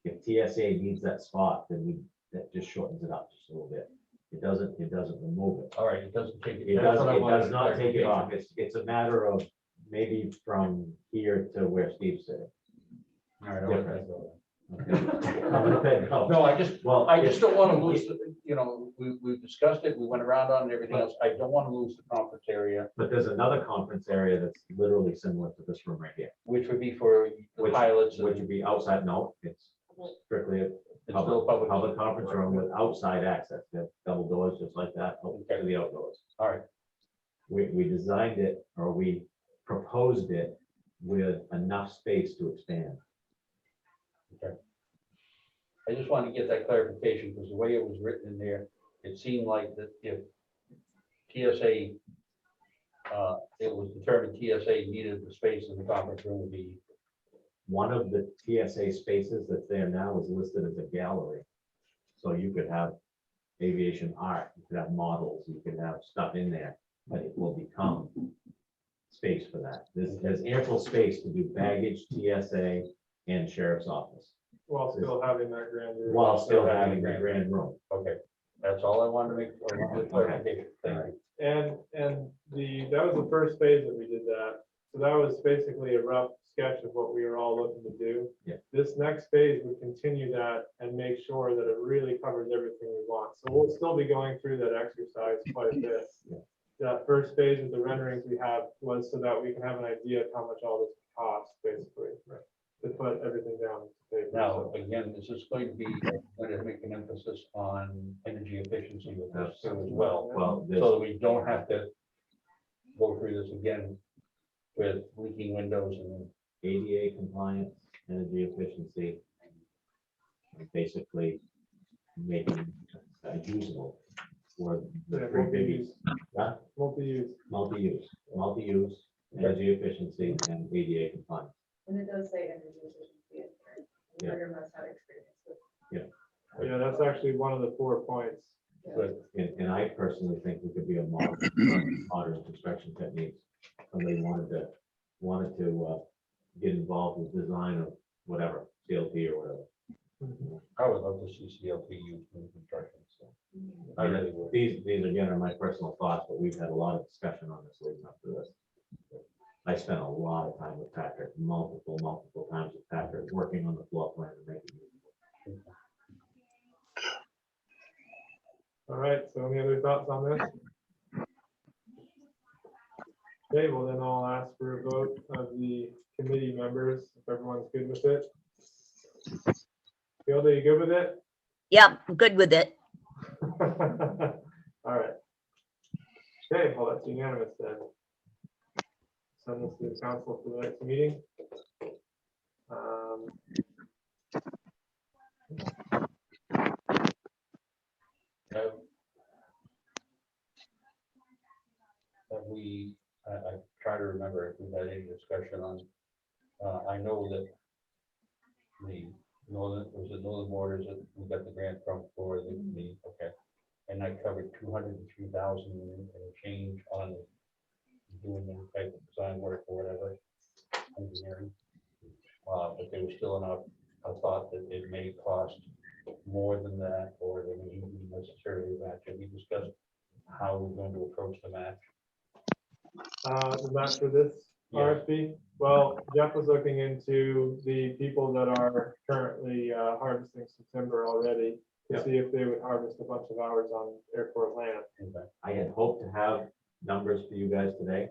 If TSA needs that spot, then that just shortens it up just a little bit. It doesn't remove it. all right, it doesn't take it. It that's does, what I it wanted does not take it off. clarification. It's a matter of maybe from here to where Steve's sitting. All right, I'll let that go. Okay. I'll let that go. No, I just Well, don't want to lose, we discussed it, we went around on it, everything else. I don't want to lose the conference area, But there's another conference area that's literally similar to this room right here, which would be for the Which- pilots. which would be outside. No, it's strictly a It's still public. public conference room with outside access. They have double doors just like that, open to the outdoors. All right, We designed it, or we proposed it with enough space to expand. I just wanted to get that clarification, because the way it was written in there, it seemed like that if TSA, it was determined TSA needed the space in the conference room would be, One of the TSA spaces that's there now is listed as a gallery. So you could have aviation art, you could have models, you could have stuff in there, but it will become space for that. There's ample space to do baggage, TSA, and sheriff's office, While still having that grand room. while still having the grand room. okay, that's all I wanted to make, I wanted clarification. Thank you. And that was the first phase that we did that. So that was basically a rough sketch of what we were all looking to do. Yeah. This next phase would continue that and make sure that it really covers everything we want. So we'll still be going through that exercise quite a bit. Yeah. That first phase with the renderings we have was so that we can have an idea of how much all this costs, basically, to put everything down to paper. Now, again, this is going to be, going to make an emphasis on energy efficiency with this too as well, Well, so that we don't have to go through this again with leaking windows and ADA compliance, energy efficiency, and basically making it usable. were Yeah, three biggies. multi-use. Multi-use, energy efficiency, and ADA compliance. And it does say energy efficiency. Yeah. Must have experience with. Yeah, that's actually one of the 4 points. Good. And I personally think we could be a modern construction techniques. Somebody wanted to get involved with design of whatever, CLT or whatever. I would love to see CLT used in construction, so. I really would. These again are my personal thoughts, but we've had a lot of discussion on this leading up to this. I spent a lot of time with Patrick, multiple times with Patrick, working on the floor plan to make it usable. All right, so any other thoughts on this? Okay, well then I'll ask for a vote of the committee members, if everyone's good with it. Field, are you good with it? Yeah, I'm good with it. All right. Okay, well, that's unanimous then. Send this to the council for the next meeting. Have we, I try to remember if we've had any discussion on, I know that the northern, was it Northern Borders that we got the grant from for the, okay. And I covered 203,000 and change on doing any type of design work or whatever, engineering. But there was still enough, I thought that it may cost more than that, or they may even necessarily match. Have we discussed how we're going to approach the match? The match for this Yeah. RFP? Well, Jeff was looking into the people that are currently harvesting some timber already to Yeah. see if they would harvest a bunch of hours on airport land. Okay. I had hoped to have numbers for you guys today,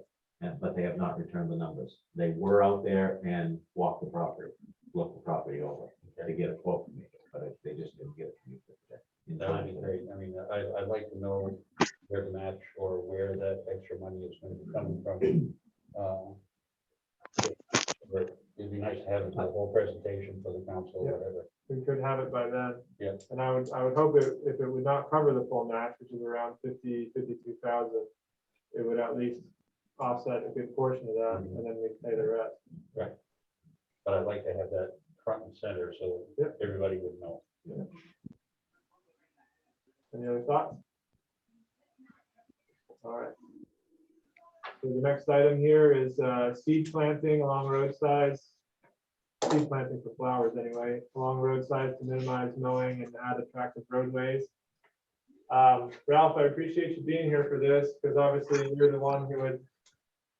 but they have not returned the numbers. They were out there and walked the property, looked the property over to get a quote from me, but they just didn't get it from me for today. In That would time be for- great. I mean, I'd like to know where the match or where that extra money is going to be coming from. But it'd be nice to have the whole presentation for the council or Yeah. whatever. We could have it by then. Yeah. And I would hope if it would not cover the full match, which is around 52,000, it would at least offset a good portion of that, and then we pay the rest. But I'd like to have that front and center so Yep. everybody would know. Any other thoughts? All right. So the next item here is seed planting along roadsides. Seed planting for flowers anyway, along roadsides to minimize mowing and add attractive roadways. Ralph, I appreciate you being here for this, because obviously you're the one who would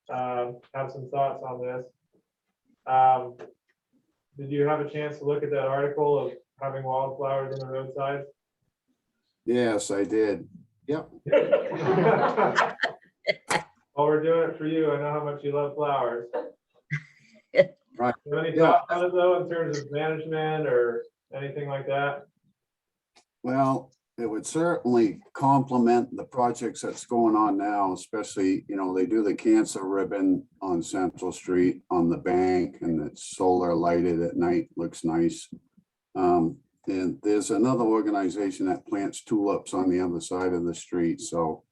have some thoughts on this. Did you have a chance to look at that article of having wildflowers on the roadside? Yes, I did. Yep. Well, we're doing it for you. I know how much you love flowers. Right. Do you have any Yeah. thoughts on it though, in terms of management or anything like that? Well, it would certainly complement the projects that's going on now, especially, they do the cancer ribbon on Central Street on the bank, and it's solar lighted at night, looks nice. And there's another organization that plants tulips on the other side of the street, so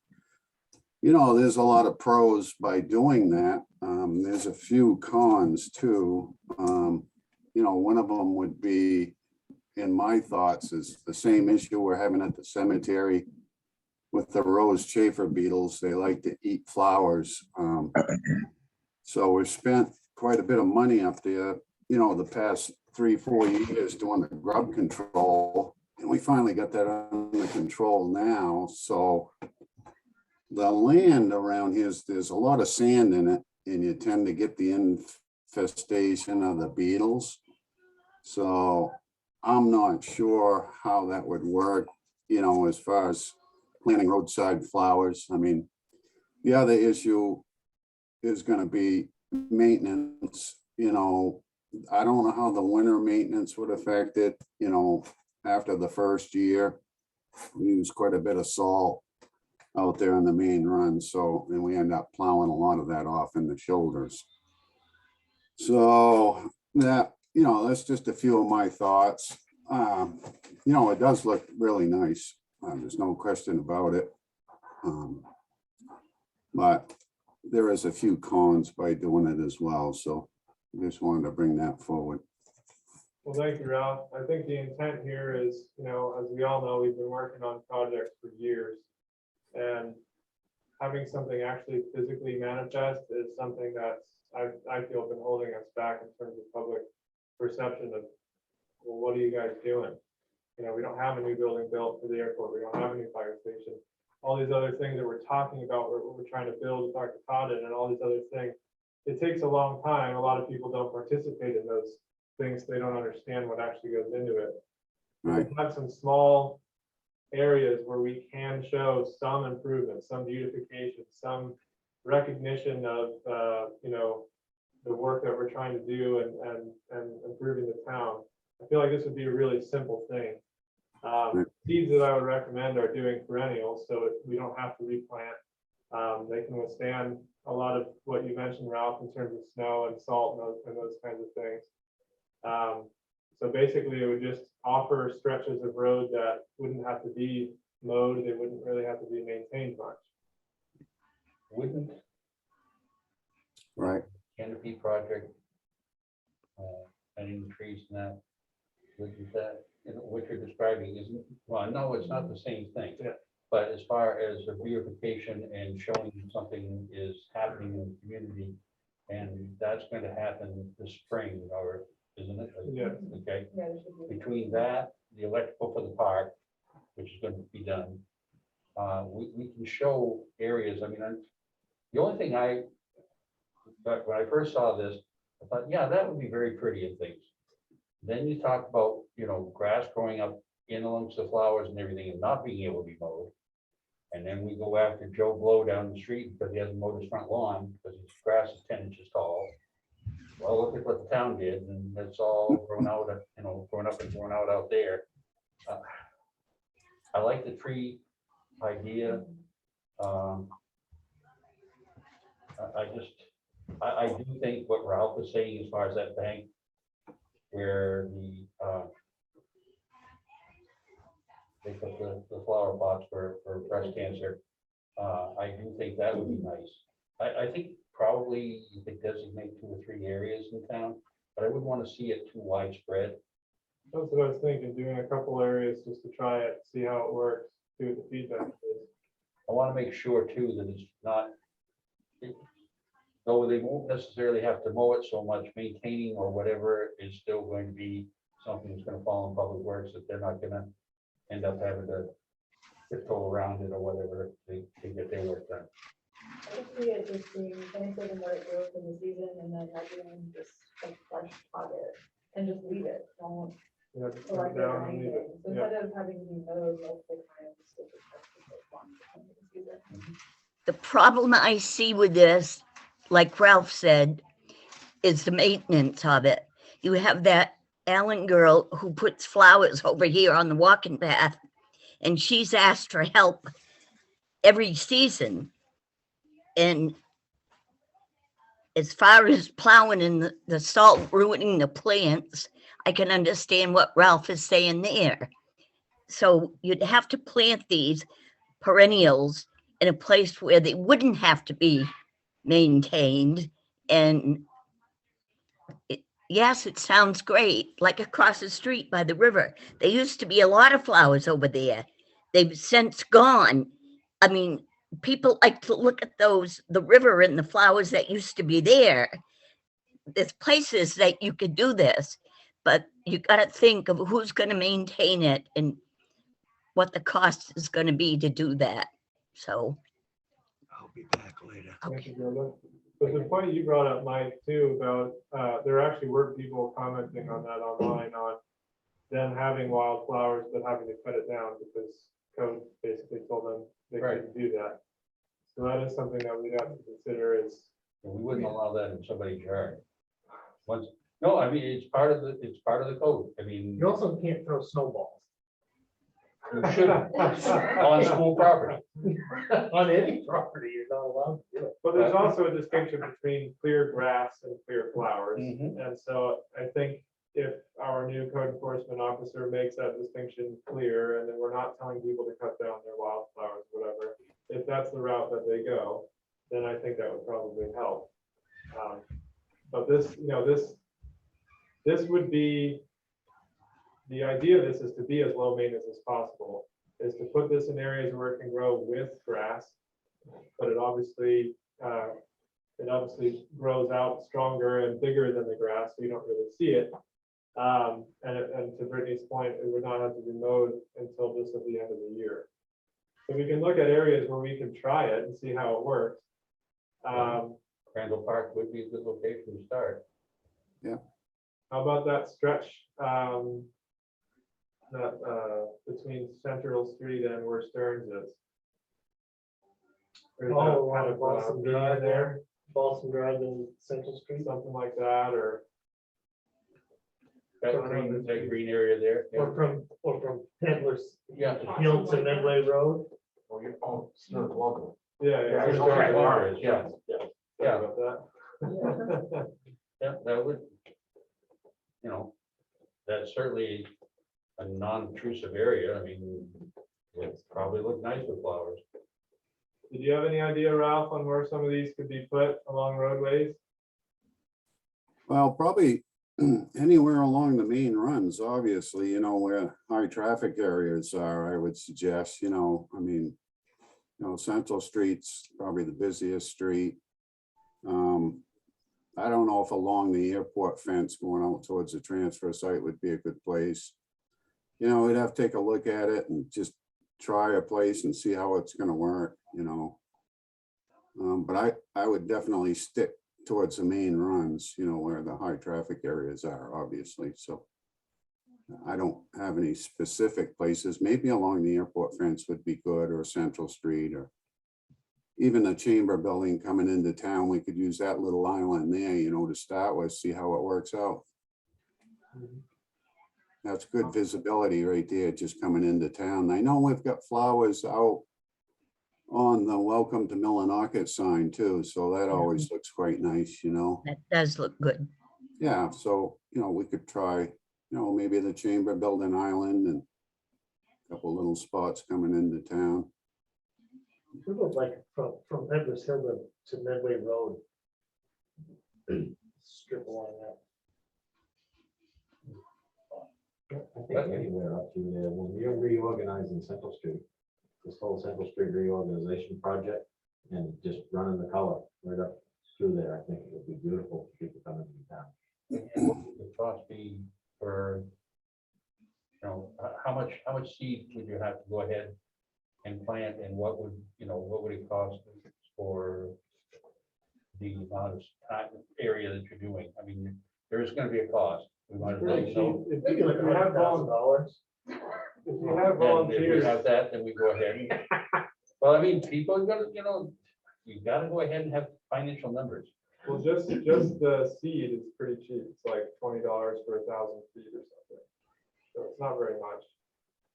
there's a lot of pros by doing that. There's a few cons too. One of them would be, in my thoughts, is the same issue we're having at the cemetery with the rose chafer beetles. They like to eat flowers. So we've spent quite a bit of money up there, the past 3-4 years doing the grub control. And we finally got that under control now. So the land around here, there's a lot of sand in it, and you tend to get the infestation of the beetles. So I'm not sure how that would work, as far as planting roadside flowers. I mean, the other issue is going to be maintenance. I don't know how the winter maintenance would affect it. After the first year, we use quite a bit of salt out there on the main run. So, and we end up plowing a lot of that off in the shoulders. So that, that's just a few of my thoughts. It does look really nice. There's no question about it. But there is a few cons by doing it as well, so just wanted to bring that forward. Well, thank you, Ralph. I think the intent here is, as we all know, we've been working on projects for years. And having something actually physically manifest is something that's, I feel been holding us back in terms of public perception of, well, what are you guys doing? We don't have a new building built for the airport. We don't have a new fire station. All these other things that we're talking about, what we're trying to build with Dr. Todd and all these other things. It takes a long time. A lot of people don't participate in those things. They don't understand what actually goes into it. Right. We have some small areas where we can show some improvement, some beautification, some recognition of, the work that we're trying to do and improving the town. I feel like this would be a really simple thing. Seeds that I would recommend are doing perennials, so we don't have to replant. They can withstand a lot of what you mentioned, Ralph, in terms of snow and salt and those kinds of things. So basically, it would just offer stretches of road that wouldn't have to be mowed. They wouldn't really have to be maintained much. Wouldn't Right. canopy project, cutting trees and that, wouldn't that, what you're describing isn't, well, no, it's not the same thing. Yeah. But as far as the beautification and showing something is happening in the community, and that's going to happen this spring, or isn't it? Yeah. Okay, Yeah, there should be. between that, the electrical for the park, which is going to be done, we can show areas. I mean, the only thing but when I first saw this, I thought, yeah, that would be very pretty and things. Then you talk about, grass growing up in amongst the flowers and everything and not being able to be mowed. And then we go after Joe Blow down the street because he hasn't mowed his front lawn because his grass is 10 inches tall. Well, look at what the town did, and it's all grown out, grown up and grown out there. I like the tree idea. I do think what Ralph is saying as far as that bank where they put the flower pots for breast cancer, I do think that would be nice. I think probably you could designate 2 or 3 areas in town, but I wouldn't want to see it too widespread. That's what I was thinking, doing a couple areas just to try it, see how it works, see what the feedback is. I want to make sure too that it's not, though they won't necessarily have to mow it so much, maintaining or whatever is still going to be something that's going to fall in public works, that they're not going to end up having to tiptoe around it or whatever to get their work done. I think we had just seen anything and let it grow for the season and then having just like fresh pot it and just leave it. Don't You have to cut collect it it down or and leave anything. it. So Yeah. instead of having to mow multiple times, just like once for the season. The problem I see with this, like Ralph said, is the maintenance of it. You have that Allen girl who puts flowers over here on the walking path, and she's asked for help every season. And as far as plowing and the salt ruining the plants, I can understand what Ralph is saying there. So you'd have to plant these perennials in a place where they wouldn't have to be maintained. And yes, it sounds great, like across the street by the river. There used to be a lot of flowers over there. They've since gone. I mean, people like to look at the river and the flowers that used to be there. There's places that you could do this, but you got to think of who's going to maintain it and what the cost is going to be to do that. So, I'll be back later. Thank you, Brenda. But the point you brought up, Mike, too, about there actually were people commenting on that online on them having wildflowers, but having to cut it down because code basically told them they Right. couldn't do that. So that is something that we'd have to consider is, We wouldn't allow that in somebody's yard. No, I mean, it's part of the code. I mean, You also can't throw snowballs you shouldn't on school property. on any property. You're not allowed to do it. but there's also a distinction between clear grass and clear flowers. Mhm. And so I think if our new code enforcement officer makes that distinction clear, and then we're not telling people to cut down their wildflowers, whatever, if that's the route that they go, then I think that would probably help. But this, this would be, the idea of this is to be as low maintenance as possible, is to put this in areas where it can grow with grass, but it obviously grows out stronger and bigger than the grass, so you don't really see it. And to Brittany's point, it would not have to be mowed until just at the end of the year. So we can look at areas where we can try it and see how it works. Crandall Park would be a good location to start. How about that stretch, between Central Street and where Stearns is? There's that Oh, kind of Boston median Drive there, Boston Drive and Central Street, something like that, or That green area there. yeah. or from Peddler's Yeah. Hill to Medway Road. Oh, you, oh, it's not local. yeah, Yeah, it's it's just okay. right Yeah. Sorry Yeah. about that. Yeah, that would, that's certainly a non-intrusive area. I mean, it probably look nice with flowers. Did you have any idea, Ralph, on where some of these could be put along roadways? Well, probably anywhere along the main runs, obviously, where high traffic areas are, I would suggest, I mean, Central Street's probably the busiest street. I don't know if along the airport fence going out towards the transfer site would be a good place. We'd have to take a look at it and just try a place and see how it's gonna work, But I would definitely stick towards the main runs, where the high traffic areas are, obviously, so. I don't have any specific places, maybe along the airport fence would be good, or Central Street, or even the Chamber building coming into town, we could use that little island there, to start with, see how it works out. That's good visibility right there, just coming into town. I know we've got flowers out on the Welcome to Millinocket sign too, so that always looks quite nice, That does look good. Yeah, so, we could try, maybe the Chamber building island and a couple little spots coming into town. We look like from Peddler's Hill to Medway Road. Strip along that. I think anywhere up to there, when we are reorganizing Central Street, this whole Central Street reorganization project, and just running the color right up through there, I think it would be beautiful for people coming to town. What would the cost be for, how much seed would you have to go ahead and plant, and what would it cost for the amount of area that you're doing? I mean, there is gonna be a cost. We might as well Pretty cheap. know. If Maybe you like have $100,000. if you have And if we volunteers, have that, then we go ahead. Well, I mean, people are gonna, you gotta go ahead and have financial numbers. well, just the seed is pretty cheap. It's like $20 for 1,000 feet or something. So it's not very much.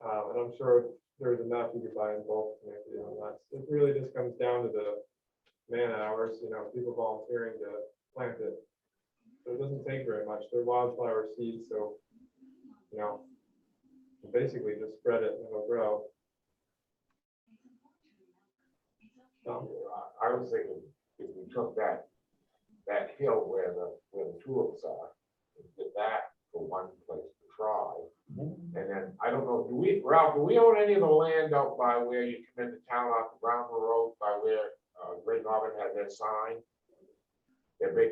And I'm sure there's enough you could buy in bulk to make it even less. It really just comes down to the man hours, people volunteering to plant it. So it doesn't take very much. They're wildflower seeds, so, you basically just spread it and it'll grow. I was thinking, if we took that hill where the tulips are, and did that for one place to try. And then, I don't know, Ralph, do we own any of the land out by where you come into town off the Brownville Road, by where Great Northern had their sign? Their big,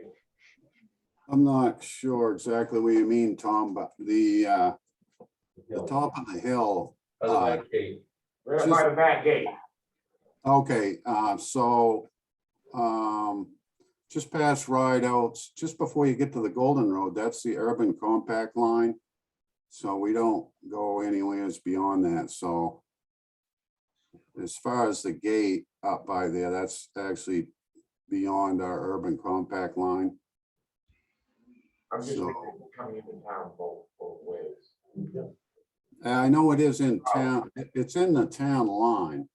I'm not sure exactly what you mean, Tom, but the top of the hill. Other than Kate, right by the back gate. Okay, so just past Rideouts, just before you get to the Golden Road, that's the urban compact line. So we don't go anywhere beyond that. So as far as the gate up by there, that's actually beyond our urban compact line. I'm just So- thinking coming into town both ways. I know it is in town, it's in the town line,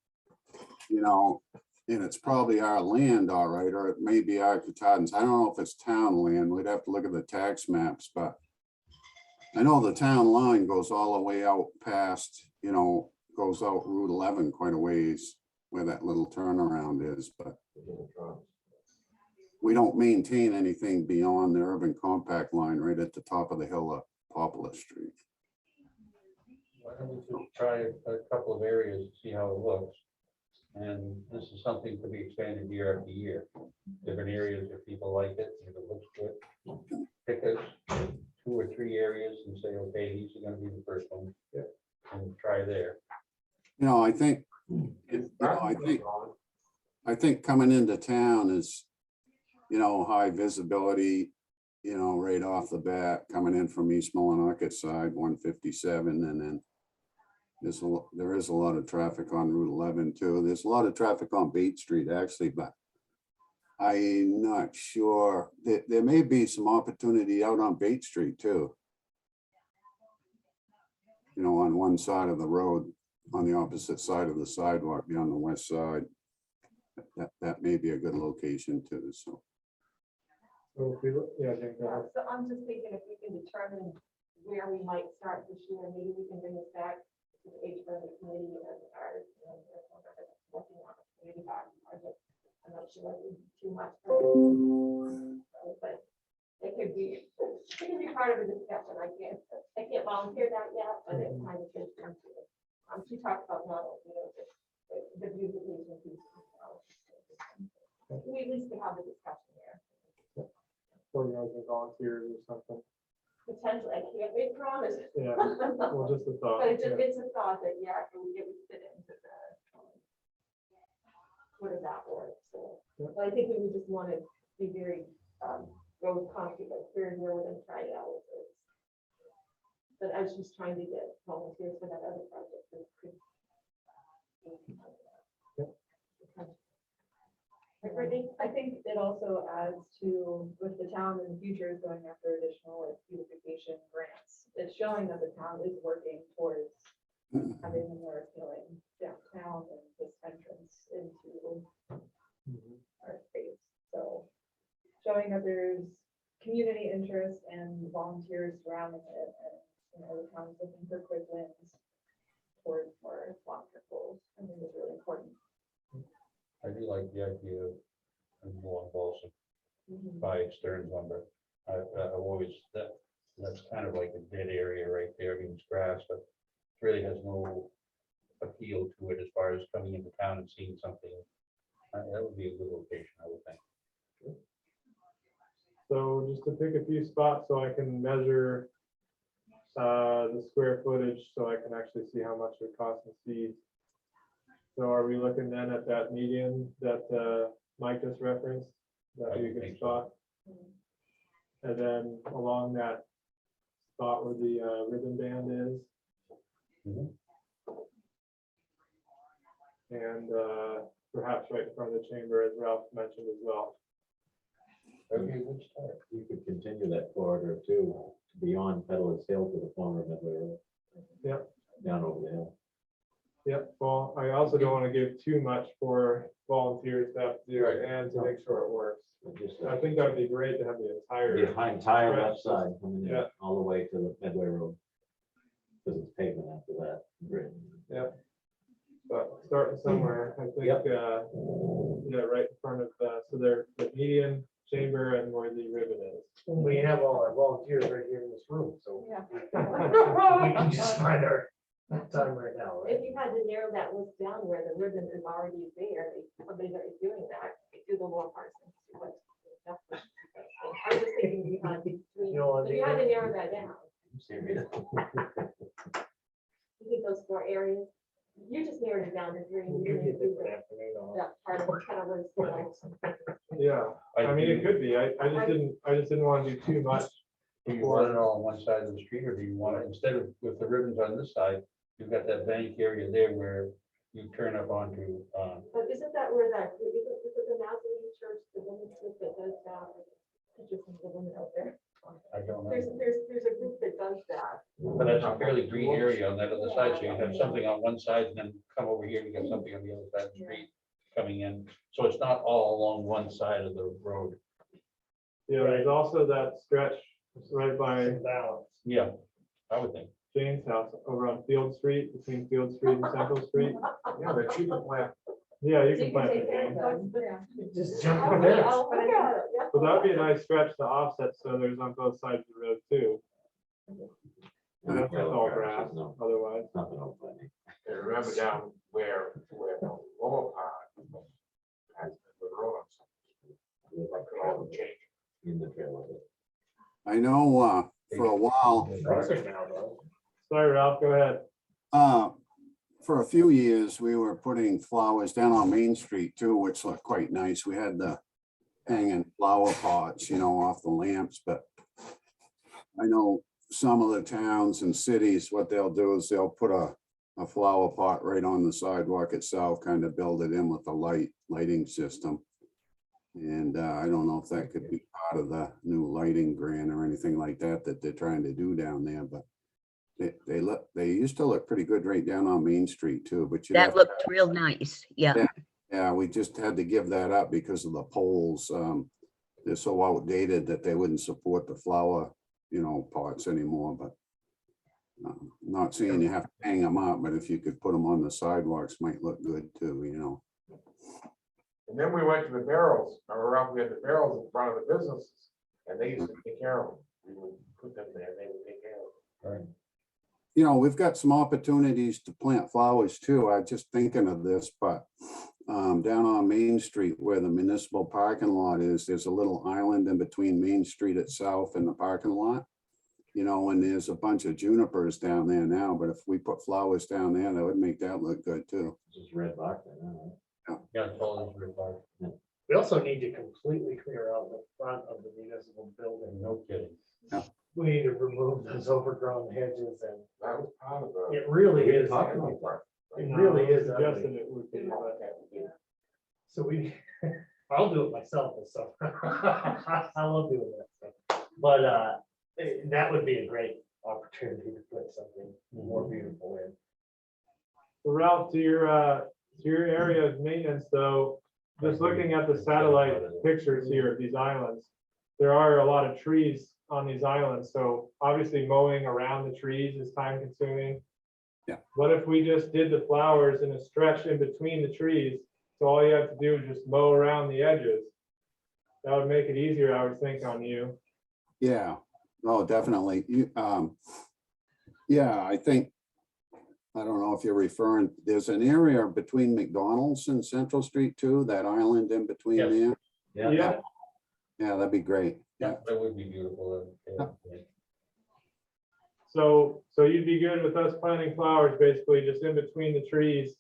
and it's probably our land, all right, or it may be our Katahdin's. I don't know if it's town land. We'd have to look at the tax maps, but I know the town line goes all the way out past, goes out Route 11 quite a ways. where that little turnaround is, but we don't maintain anything beyond the urban compact line right at the top of the hill of Poplar Street. Why don't we just try a couple of areas, see how it looks? And this is something to be expanded year after year. Different areas, if people like it, if it looks good, pick us 2 or 3 areas and say, okay, these are gonna be the first one. And try there. You know, I think, I think coming into town is, you know, high visibility, you know, right off the bat, coming in from East Millinocket side, 157, and then there is a lot of traffic on Route 11 too. There's a lot of traffic on Bate Street actually, but I'm not sure. There may be some opportunity out on Bate Street too. You know, on one side of the road, on the opposite side of the sidewalk, be on the west side. That may be a good location too, so. So if we look, yeah, Jane, go ahead. So I'm just thinking if we can determine where we might start this year, maybe we can bring this back to the HRA committee and our, working on a community garden project. I'm not sure it would be too much, but it could be part of a discussion. I can't volunteer that yet, but it kind of fits into it. She talked about not only, you know, the beautification piece. We at least could have the discussion there. Organizing volunteers or something. Potentially, I can't make promises. Yeah, well, just a thought. But it's yeah. it's a thought that, yeah, it would fit into the, what does that work? So, Yeah. but I think we would just want to be very, go concrete, like where we're going to try it out. But I was just trying to get volunteers for that other project. that could- I think it also adds to, with the town in the future is going after additional like beautification grants. It's showing that the town is working towards having a more appealing downtown and this entrance into our space. So showing that there's community interest and volunteers surrounding it, and you know, the town's looking for quick wins towards more long-term goals. I think it's really important. I do like the idea of more balsa by Stearns lumber. I've always, that's kind of like a dead area right there, I mean, it's grass, but really has no appeal to it as far as coming into town and seeing something. That would be a good location, I would think. So just to pick a few spots so I can measure the square footage, so I can actually see how much it costs in seeds. So are we looking then at that median that Mike just referenced? That I be a would good think spot? And then along that spot where the ribbon band is. Mhm. And perhaps right in front of the chamber, as Ralph mentioned as well. That'd be a good start. You could continue that corridor too, beyond Peddler's Hill to the corner of Medway Road. Yep. Down over the hill. Yep, well, I also don't want to give too much for volunteers to have to do Right. and to make sure it works. Just I think that would be great to have the entire, the entire Right. left side coming in, Yeah. all the way to the Medway Road. Because it's pavement after that. Great. but starting somewhere, I think, Yep. yeah, right in front of, so they're the median chamber and where the ribbon is. We have all our volunteers right here in this room, so Yeah. we can just find our time right now, right? If you had to narrow that list down where the ribbon is already there, somebody's already doing that, do the lower parts. I was just thinking behind, You know, if you had to narrow that down, Serious. you think those 4 areas, you just narrowed it down to 3. We'll You give you a didn't do different that- afternoon on. that part of the Peddler's Hill. Yeah, I mean, it could be, I just didn't want to do too much. Do you want it all on one side of the street, or do you want it, instead of with the ribbons on this side, you've got that bank area there where you turn up onto, But isn't that where that, is it the Nazarene Church, the women's group that does that? Just the women out there. I don't know. There's a group that does that. But that's a fairly green area on that other side, so you have something on one side and then come over here, you got something on the other side of the street coming in. So it's not all along one side of the road. Yeah, there's also that stretch right by Balance. Yeah, I would think. Jane's house over on Field Street, between Field Street and Central Street. Yeah, the cheaper plant Yeah, you So can plant take the care of cane. them. Just jump I'll in look there. I'll look at it, yeah. But that'd be a nice stretch to offset, so there's on both sides of the road too. And that's just all grass, No, otherwise. nothing on planning. And remember down where the lower part has the road on something. Like all the change. In the trail of it. I know, for a while, Perfect now, though. Sorry, Ralph, go ahead. for a few years, we were putting flowers down on Main Street too, which looked quite nice. We had the hanging flower pots, you know, off the lamps, but I know some of the towns and cities, what they'll do is they'll put a flower pot right on the sidewalk itself, kind of build it in with the lighting system. And I don't know if that could be part of the new lighting grant or anything like that that they're trying to do down there, but they used to look pretty good right down on Main Street too, but you That looked real nice. Yeah. yeah, we just had to give that up because of the poles. They're so outdated that they wouldn't support the flower, you know, pots anymore, but not saying you have to hang them up, but if you could put them on the sidewalks might look good too, you know. And then we went to the barrels, around, we had the barrels in front of the businesses, and they used to take care of them. We would put them there, they would take care of them. Right. You know, we've got some opportunities to plant flowers too. I'm just thinking of this, but down on Main Street where the municipal parking lot is, there's a little island in between Main Street itself and the parking lot. You know, and there's a bunch of junipers down there now, but if we put flowers down there, that would make that look good too. Just red box. I don't know. Yeah, totally. Very far. We also need to completely clear out the front of the municipal building. No kidding. We need to remove those overgrown hedges and That was part of the. it really We is. talked about that. It really is. Suggested ugly. it would be, but So we, I'll do it myself, so I love doing that stuff. But that would be a great opportunity to put something more beautiful in. So Ralph, to your area of maintenance though, just looking at the satellite pictures here of these islands, there are a lot of trees on these islands, so obviously mowing around the trees is time consuming. Yeah. What if we just did the flowers in a stretch in between the trees? So all you have to do is just mow around the edges. That would make it easier, I would think, on you. Yeah, oh, definitely. Yeah, I think, I don't know if you're referring, there's an area between McDonald's and Central Street too, that island in between Yes. there. Yeah, Yeah, that'd be great. Yeah, that would be beautiful. so you'd be good with us planting flowers basically just in between the trees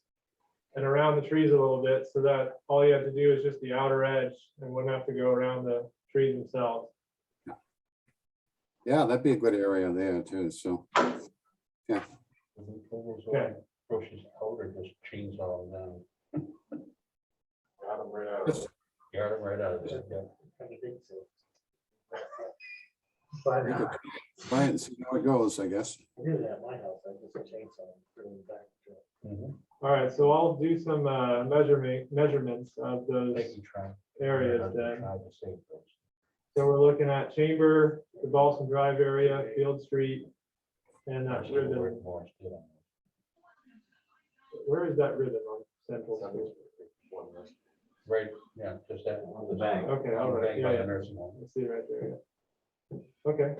and around the trees a little bit, so that all you have to do is just the outer edge and wouldn't have to go around the trees themselves. Yeah, that'd be a good area there too, so. Okay. Okay. Bushes out or just chainsaw them down. Got them right out of it. Yard them right out of there. Yeah. I think so. But We could try it and see how it goes, I guess. I do that at my house, I just chainsaw and put it in the back. Mhm. All right, so I'll do some measurements of those Thank you, Trent. areas I've then. tried to save those. So we're looking at Chamber, the Balsam Drive area, Field Street, and that Actually, ribbon. work more still on Where is that ribbon on Central Street? One less. this. Right, yeah, just that. On the bank. Okay, all right, Bank by yeah, the nursing home. I see right there, yeah. Okay.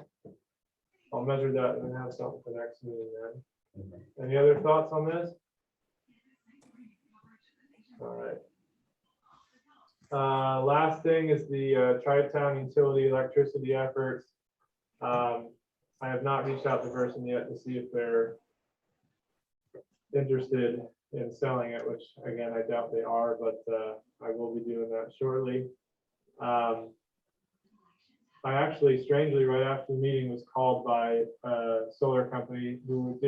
I'll measure that and have something for next meeting then. Mhm. Any other thoughts on this? All right. Last thing is the Tri-Town utility electricity efforts. I have not reached out to person yet to see if they're interested in selling it, which again, I doubt they are, but I will be doing that shortly. I actually, strangely, right after the meeting was called by a solar company who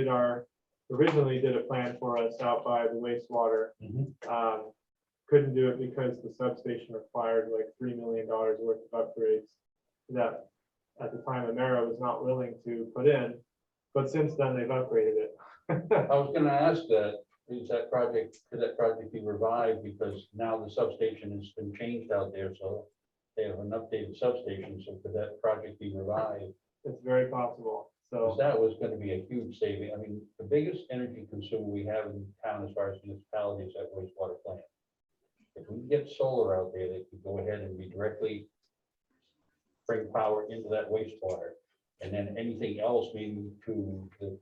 originally did a plan for us out by the wastewater. Mhm. Couldn't do it because the substation required like $3 million worth of upgrades that at the time Emera was not willing to put in, but since then they've upgraded it. I was gonna ask that, could that project be revived, because now the substation has been changed out there, so they have an updated substation, so could that project be revived? It's very possible, Because so, that was gonna be a huge saving. I mean, the biggest energy consumer we have in town as far as municipalities at wastewater plant. If we can get solar out there, they can go ahead and be directly bring power into that wastewater. And then anything else being moved to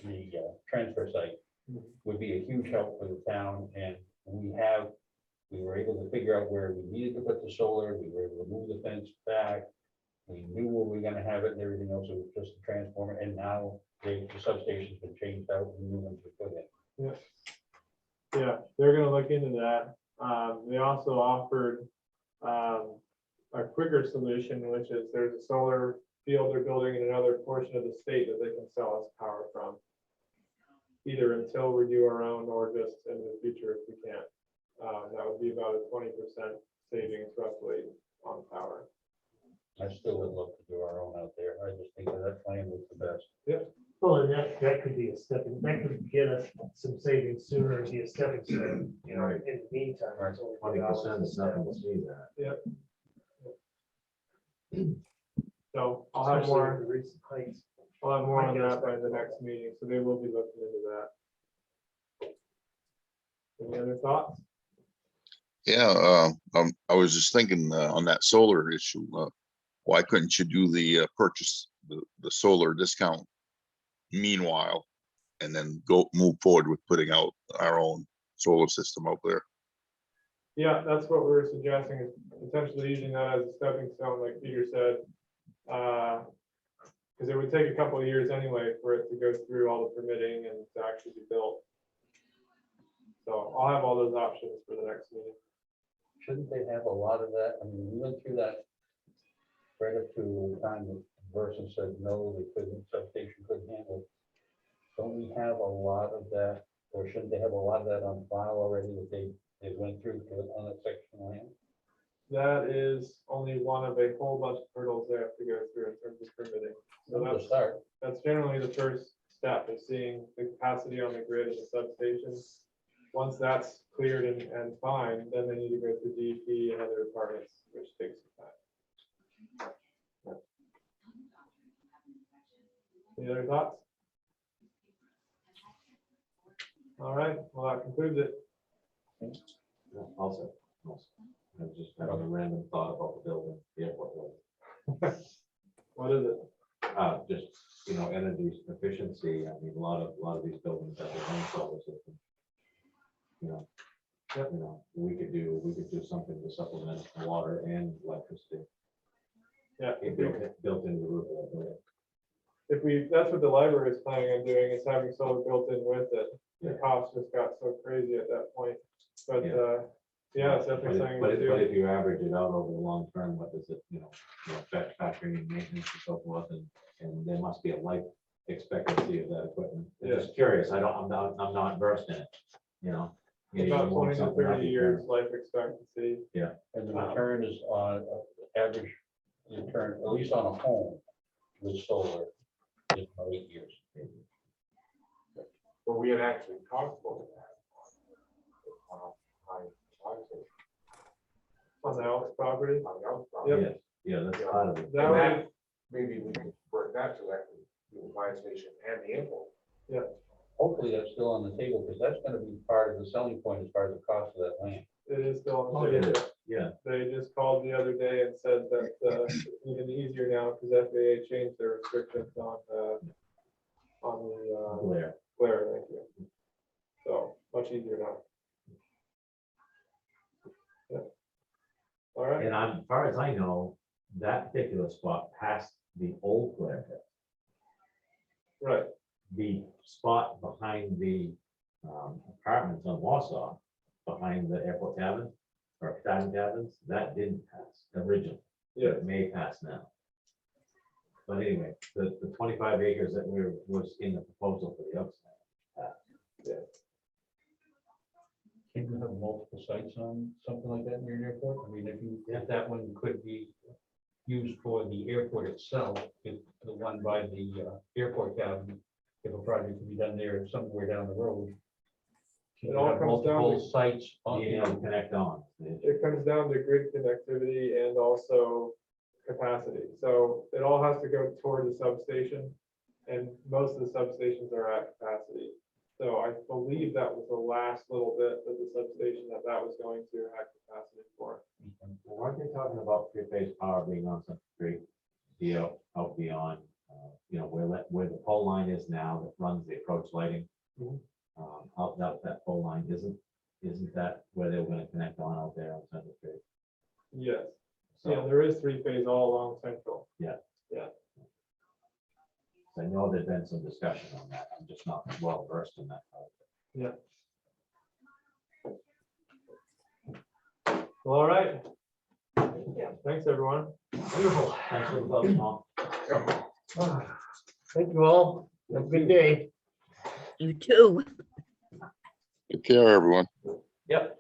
the transfer site would be a huge help for the town. And we were able to figure out where we needed to put the solar. We were able to move the fence back. We knew where we were gonna have it and everything else. It was just a transformer. And now the substation's been changed out and new ones were put in. Yeah, they're gonna look into that. They also offered a quicker solution, which is there's a solar field they're building in another portion of the state that they can sell us power from. Either until we do our own or just in the future if we can't. That would be about a 20% savings roughly on power. I still would love to do our own out there. I just think that plan was the best. Well, and that could be a stepping, that could get us some savings sooner and be a stepping stone, you know, in the meantime. it's only 20% is nothing to see that. So I'll have especially with more, the recent hikes. I'll have more on that by the next meeting, so they will be looking into that. Any other thoughts? Yeah, I was just thinking on that solar issue, why couldn't you do the purchase, the solar discount meanwhile, and then move forward with putting out our own solar system out there? Yeah, that's what we were suggesting, is potentially using that as a stepping stone, like Peter said. Because it would take a couple of years anyway for it to go through all the permitting and to actually be built. So I'll have all those options for the next meeting. Shouldn't they have a lot of that? I mean, we went through that right up to the time that Versant said, no, they couldn't, substation couldn't handle it. Don't we have a lot of that, or shouldn't they have a lot of that on file already that they went through on that section of land? That is only one of a whole bunch of hurdles they have to go through in terms of permitting. So That's a that's, start. that's generally the first step, is seeing the capacity on the grid of the substation. Once that's cleared and fine, then they need to go through DEP and other departments, which takes some time. Any other thoughts? All right, well, that concludes it. Yeah, Also, I was just having a random thought about the building, the airport building. What is it? Just, energy efficiency. I mean, a lot of these buildings have their own solar system. We could do something to supplement water and electricity. Yeah, Built into the roof of that building. if we, that's what the library is planning on doing, is having solar built in with it. The Yeah. cost just got so crazy at that point, but, Yeah. yeah, it's definitely But something but to if, but do. if you average it out over the long term, what does it, factoring in maintenance and so forth, and there must be a life expectancy of that equipment. I'm just curious, I'm not versed in it, Maybe you About want 20 to something like 30 that. years life expectancy. And the return is on average return, at least on a home with solar, is about 8 years. But we had actually talked about that. On the Elks property. On the outside. Yep. Yeah, that's part of it. That And would, that, maybe we can work that to actually do the fire station and the airport. Hopefully that's still on the table, because that's gonna be part of the selling point as far as the cost of that land. it is still on Oh, the yeah. table. Yeah, They just called the other day and said that it's even easier now because FAA changed their restrictions on the Blair. flare, thank you. So much easier now. Yeah. All right, And as far as I know, that particular spot passed the old flare test. right. The spot behind the apartments on Wausau, behind the airport cabin, or dining cabins, that didn't pass originally. Yeah, It may pass now. But anyway, the 25 acres that was in the proposal for the outside. Can you have multiple sites on something like that near an airport? I mean, if that one could be used for the airport itself, if the one by the airport cabin, if a project can be done there somewhere down the road. Can It you all have comes down multiple to- sites on Being able to connect on. it comes down to grid connectivity and also capacity. So it all has to go toward the substation, and most of the substations are at capacity. So I believe that was the last little bit that the substation that was going to have capacity for. Well, weren't they talking about three-phase power being on some street, out beyond, where the pole line is now that runs the approach lighting? Mhm. Out that pole line, isn't that where they were gonna connect on out there on Central Street? Yes, So, yeah, there is three-phase all along Central. I know there's been some discussion on that, I'm just not well versed in that. Yeah. Well, all right. Thanks, everyone. Wonderful. Thanks for the vote, Tom. Thank you all. Have a good day. You too. Take care, everyone. Yep.